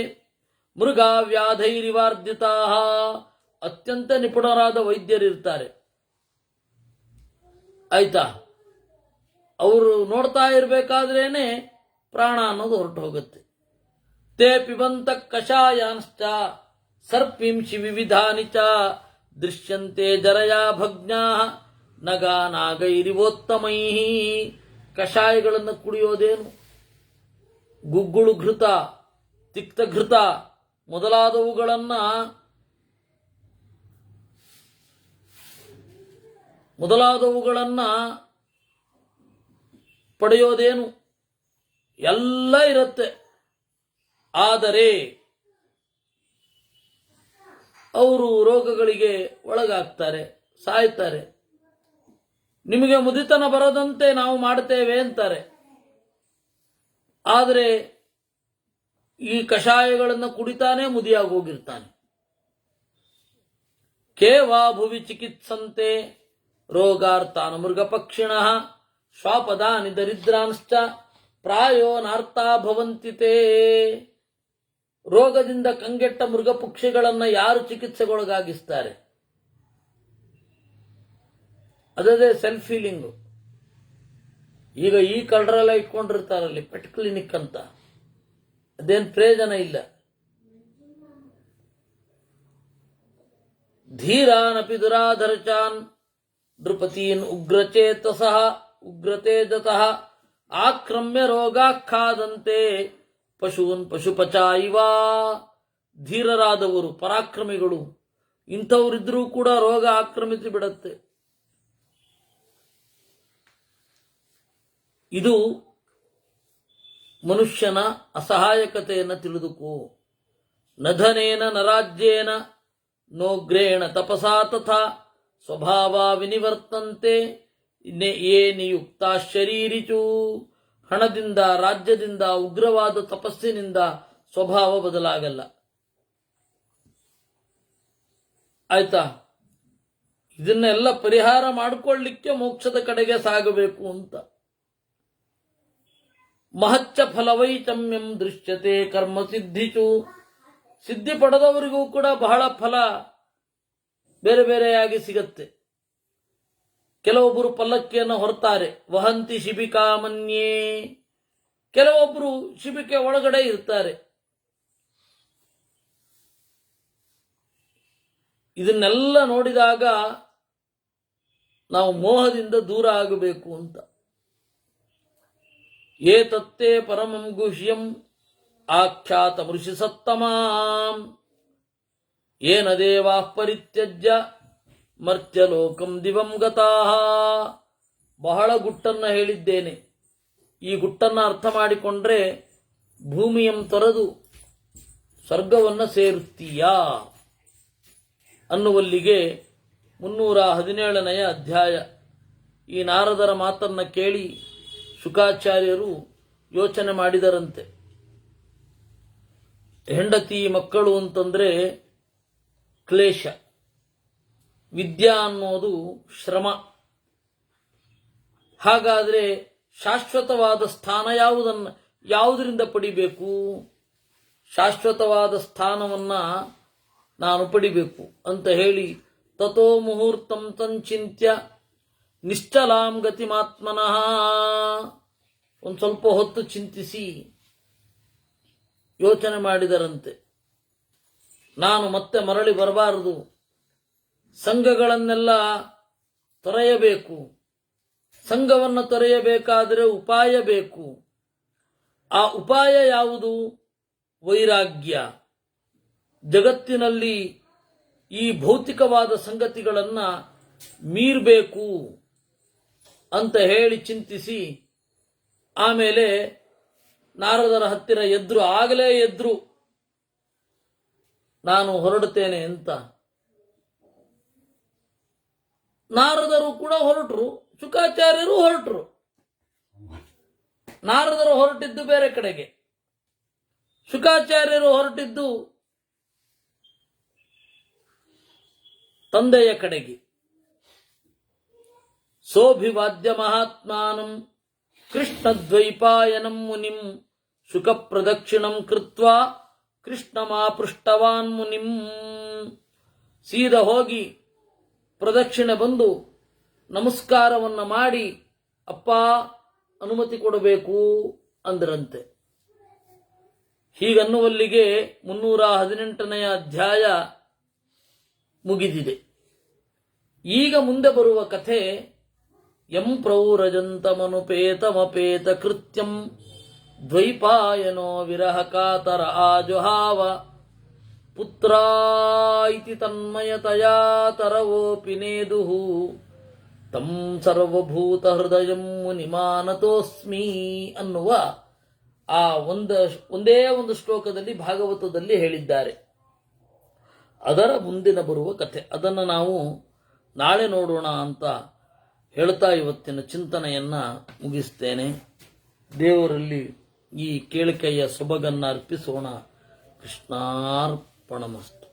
ಮೃಗಾ ವ್ಯಾಧೈರಿವಾರ್ಧಿತಾಃ. ಅತ್ಯಂತ ನಿಪುಣರಾದ ವೈದ್ಯರಿರ್ತಾರೆ, ಆಯ್ತಾ? ಅವರು ನೋಡ್ತಾ ಇರಬೇಕಾದ್ರೇನೆ ಪ್ರಾಣ ಅನ್ನೋದು ಹೊರಟು ಹೋಗುತ್ತೆ. ತೇ ಪಿಬಂತ ಕಷಾಯಾಂಶ್ಚ ಸರ್ಪಿಂಶಿ ವಿವಿಧಾನಿ ಚ ದೃಶ್ಯಂತೆ ಜರಯಾ ಭಗ್ನಾ ನಗಾ ನಾಗೈರಿವೋತ್ತಮೈ. ಕಷಾಯಗಳನ್ನು ಕುಡಿಯೋದೇನು? ಗುಗ್ಗುಳು ಘೃತ, ತಿಕ್ತಘೃತ ಮೊದಲಾದವುಗಳನ್ನ ಮೊದಲಾದವುಗಳನ್ನು ಪಡೆಯೋದೇನು ಎಲ್ಲ ಇರುತ್ತೆ. ಆದರೆ ಅವರು ರೋಗಗಳಿಗೆ ಒಳಗಾಗ್ತಾರೆ, ಸಾಯ್ತಾರೆ. ನಿಮಗೆ ಮುದಿತನ ಬರದಂತೆ ನಾವು ಮಾಡ್ತೇವೆ ಅಂತಾರೆ. ಆದರೆ ಈ ಕಷಾಯಗಳನ್ನು ಕುಡಿತಾನೆ ಮುದಿಯಾಗಿ ಹೋಗಿರ್ತಾನೆ. ಕೇವಾ ಭುವಿ ಚಿಕಿತ್ಸಂತೆ ರೋಗಾರ್ಥಾನ ಮೃಗಪಕ್ಷಿಣ ಶ್ವಾಪದಾನಿ ದರಿದ್ರಾಂಶ್ಚ ಪ್ರಾಯೋ ನಾರ್ತಾ ಭವಂತಿತೆ. ರೋಗದಿಂದ ಕಂಗೆಟ್ಟ ಮೃಗಪಕ್ಷಿಗಳನ್ನು ಯಾರು ಚಿಕಿತ್ಸೆಗೊಳಗಾಗಿಸ್ತಾರೆ? ಅದೇ ಸೆಲ್ಫ್ ಫೀಲಿಂಗು. ಈಗ ಈ ಕಳ್ಳರೆಲ್ಲ ಇಟ್ಕೊಂಡಿರ್ತಾರಲ್ಲಿ ಪೆಟ್ ಕ್ಲಿನಿಕ್ ಅಂತ, ಅದೇನು ಪ್ರಯೋಜನ ಇಲ್ಲ. ಧೀರಾನಪಿ ದುರಾಧರ್ಚಾನ್ ನೃಪತೀನ್ ಉಗ್ರತೇಜತಃ ಆಕ್ರಮ್ಯ ರೋಗಾಖಾದಂತೆ ಪಶೂನ್ ಪಶುಪಚಾಯಿವಾ. ಧೀರರಾದವರು, ಪರಾಕ್ರಮಿಗಳು, ಇಂಥವರಿದ್ರೂ ಕೂಡ ರೋಗ ಆಕ್ರಮಿಸಿ ಬಿಡುತ್ತೆ. ಇದು ಮನುಷ್ಯನ ಅಸಹಾಯಕತೆಯನ್ನು ತಿಳಿದುಕೋ. ನಧನೇನ ನರಾಜ್ಯೇನ ನೋಗ್ರೇಣ ತಪಸಾ ತಥಾ ಸ್ವಭಾವ ವಿನಿವರ್ತಂತೆ ಯೇ ನಿಯುಕ್ತ ಶರೀರಿಚು. ಹಣದಿಂದ, ರಾಜ್ಯದಿಂದ, ಉಗ್ರವಾದ ತಪಸ್ಸಿನಿಂದ ಸ್ವಭಾವ ಬದಲಾಗಲ್ಲ. ಆಯ್ತಾ? ಇದನ್ನೆಲ್ಲ ಪರಿಹಾರ ಮಾಡಿಕೊಳ್ಳಿಕ್ಕೆ ಮೋಕ್ಷದ ಕಡೆಗೆ ಸಾಗಬೇಕು ಅಂತ. ಮಹಚ್ಚ ಫಲವೈಚಮ್ಯಂ ದೃಶ್ಯತೆ ಕರ್ಮ ಸಿದ್ಧಿಚು. ಸಿದ್ಧಿ ಪಡೆದವರಿಗೂ ಕೂಡ ಬಹಳ ಫಲ ಬೇರೆ ಬೇರೆಯಾಗಿ ಸಿಗತ್ತೆ. ಕೆಲವೊಬ್ಬರು ಪಲ್ಲಕ್ಕಿಯನ್ನು ಹೊರತಾರೆ, ವಹಂತಿ ಶಿಬಿಕಾ ಮನ್ಯೇ. ಕೆಲವೊಬ್ಬರು ಶಿಬಿಕೆ ಒಳಗಡೆ ಇರ್ತಾರೆ. ಇದನ್ನೆಲ್ಲ ನೋಡಿದಾಗ ನಾವು ಮೋಹದಿಂದ ದೂರ ಆಗಬೇಕು ಅಂತ. ಏತತ್ತೇ ಪರಮಂ ಗುಹ್ಯಂ ಆಖ್ಯಾತ ಮೃಷಿ ಸತ್ತಮಾಂ ಏನ ದೇವಾಃ ಪರಿತ್ಯಜ್ಯ ಮರ್ತ್ಯಲೋಕಂ ದಿವಂ ಗತಾಃ. ಬಹಳ ಗುಟ್ಟನ್ನು ಹೇಳಿದ್ದೇನೆ. ಈ ಗುಟ್ಟನ್ನು ಅರ್ಥ ಮಾಡಿಕೊಂಡ್ರೆ ಭೂಮಿಯಂ ತೊರೆದು ಸ್ವರ್ಗವನ್ನು ಸೇರುತ್ತೀಯಾ ಅನ್ನುವಲ್ಲಿಗೆ 317ನೇ ಅಧ್ಯಾಯ. ಈ ನಾರದರ ಮಾತನ್ನು ಕೇಳಿ ಶುಕಾಚಾರ್ಯರು ಯೋಚನೆ ಮಾಡಿದರಂತೆ. ಹೆಂಡತಿ ಮಕ್ಕಳು ಅಂತಂದ್ರೆ ಕ್ಲೇಶ, ವಿದ್ಯಾ ಅನ್ನೋದು ಶ್ರಮ. ಹಾಗಾದ್ರೆ ಶಾಶ್ವತವಾದ ಸ್ಥಾನ ಯಾವುದರಿಂದ ಪಡಿಬೇಕು? ಶಾಶ್ವತವಾದ ಸ್ಥಾನವನ್ನ ನಾನು ಪಡಿಬೇಕು ಅಂತ ಹೇಳಿ ತಥೋ ಮುಹೂರ್ತಂ ಸಂಚಿಂತ್ಯ ನಿಶ್ಚಲಾಂ ಗತಿಮಾತ್ಮನಃ ಒಂದು ಸ್ವಲ್ಪ ಹೊತ್ತು ಚಿಂತಿಸಿ ಯೋಚನೆ ಮಾಡಿದರಂತೆ. ನಾನು ಮತ್ತೆ ಮರಳಿ ಬರಬಾರದು, ಸಂಘಗಳನ್ನೆಲ್ಲ ತೊರೆಯಬೇಕು. ಸಂಘವನ್ನು ತೊರೆಯಬೇಕಾದರೆ ಉಪಾಯ ಬೇಕು. ಆ ಉಪಾಯ ಯಾವುದು? ವೈರಾಗ್ಯ. ಜಗತ್ತಿನಲ್ಲಿ ಈ ಭೌತಿಕವಾದ ಸಂಗತಿಗಳನ್ನು ಮೀರಬೇಕು ಅಂತ ಹೇಳಿ ಚಿಂತಿಸಿ ಆಮೇಲೆ ನಾರದರ ಹತ್ತಿರ ಆಗಲೇ ಎದ್ರು ನಾನು ಹೊರಡುತ್ತೇನೆ ಅಂತ. ನಾರದರು ಕೂಡ ಹೊರಟರು, ಶುಕಾಚಾರ್ಯರು ಹೊರಟರು. ನಾರದರು ಹೊರಟಿದ್ದು ಬೇರೆ ಕಡೆಗೆ, ಶುಕಾಚಾರ್ಯರು ಹೊರಟಿದ್ದು ತಂದೆಯ ಕಡೆಗೆ. ಸೋಭಿವಾದ್ಯ ಮಹಾತ್ಮಾನಂ ಕೃಷ್ಣದ್ವೈಪಾಯನಂ ಮುನಿಂ ಶುಕ ಪ್ರದಕ್ಷಿಣಂ ಕೃತ್ವಾ ಕೃಷ್ಣಮಾಪೃಷ್ಟವಾನ್ ಮುನಿಂ. ಸೀದಾ ಹೋಗಿ ಪ್ರದಕ್ಷಿಣೆ ಬಂದು ನಮಸ್ಕಾರವನ್ನ ಮಾಡಿ, ಅಪ್ಪ ಅನುಮತಿ ಕೊಡಬೇಕು ಅಂದ್ರಂತೆ. ಹೀಗನ್ನುವಲ್ಲಿಗೆ 318ನೇ ಅಧ್ಯಾಯ ಮುಗಿದಿದೆ. ಈಗ ಮುಂದೆ ಬರುವ ಕಥೆ ಯಂ ಪ್ರೌರಜಂತಮನುಪೇತಮಪೇತ ಕೃತ್ಯಂ ದ್ವೈಪಾಯನೋ ವಿರಹ ಕಾತರ ಆಜುಹಾವ ಪುತ್ರಾ ಇತಿ ತನ್ಮಯತಯಾ ತರವೋಪಿ ನೇದುಃ ತಂ ಸರ್ವಭೂತ ಹೃದಯಂ ಮುನಿಮಾನತೋಸ್ಮಿ ಅನ್ನುವ ಆ ಒಂದೇ ಒಂದು ಶ್ಲೋಕದಲ್ಲಿ ಭಾಗವತದಲ್ಲಿ ಹೇಳಿದ್ದಾರೆ. ಅದರ ಮುಂದಿನ ಬರುವ ಕಥೆ ಅದನ್ನು ನಾವು ನಾಳೆ ನೋಡೋಣ ಅಂತ ಹೇಳ್ತಾ ಇವತ್ತಿನ ಚಿಂತನೆಯನ್ನ ಮುಗಿಸ್ತೇನೆ. ದೇವರಲ್ಲಿ ಈ ಕೇಳಿಕೆಯ ಸೊಬಗನ್ನ ಅರ್ಪಿಸೋಣ. ಕೃಷ್ಣಾರ್ಪಣಮಸ್ತು.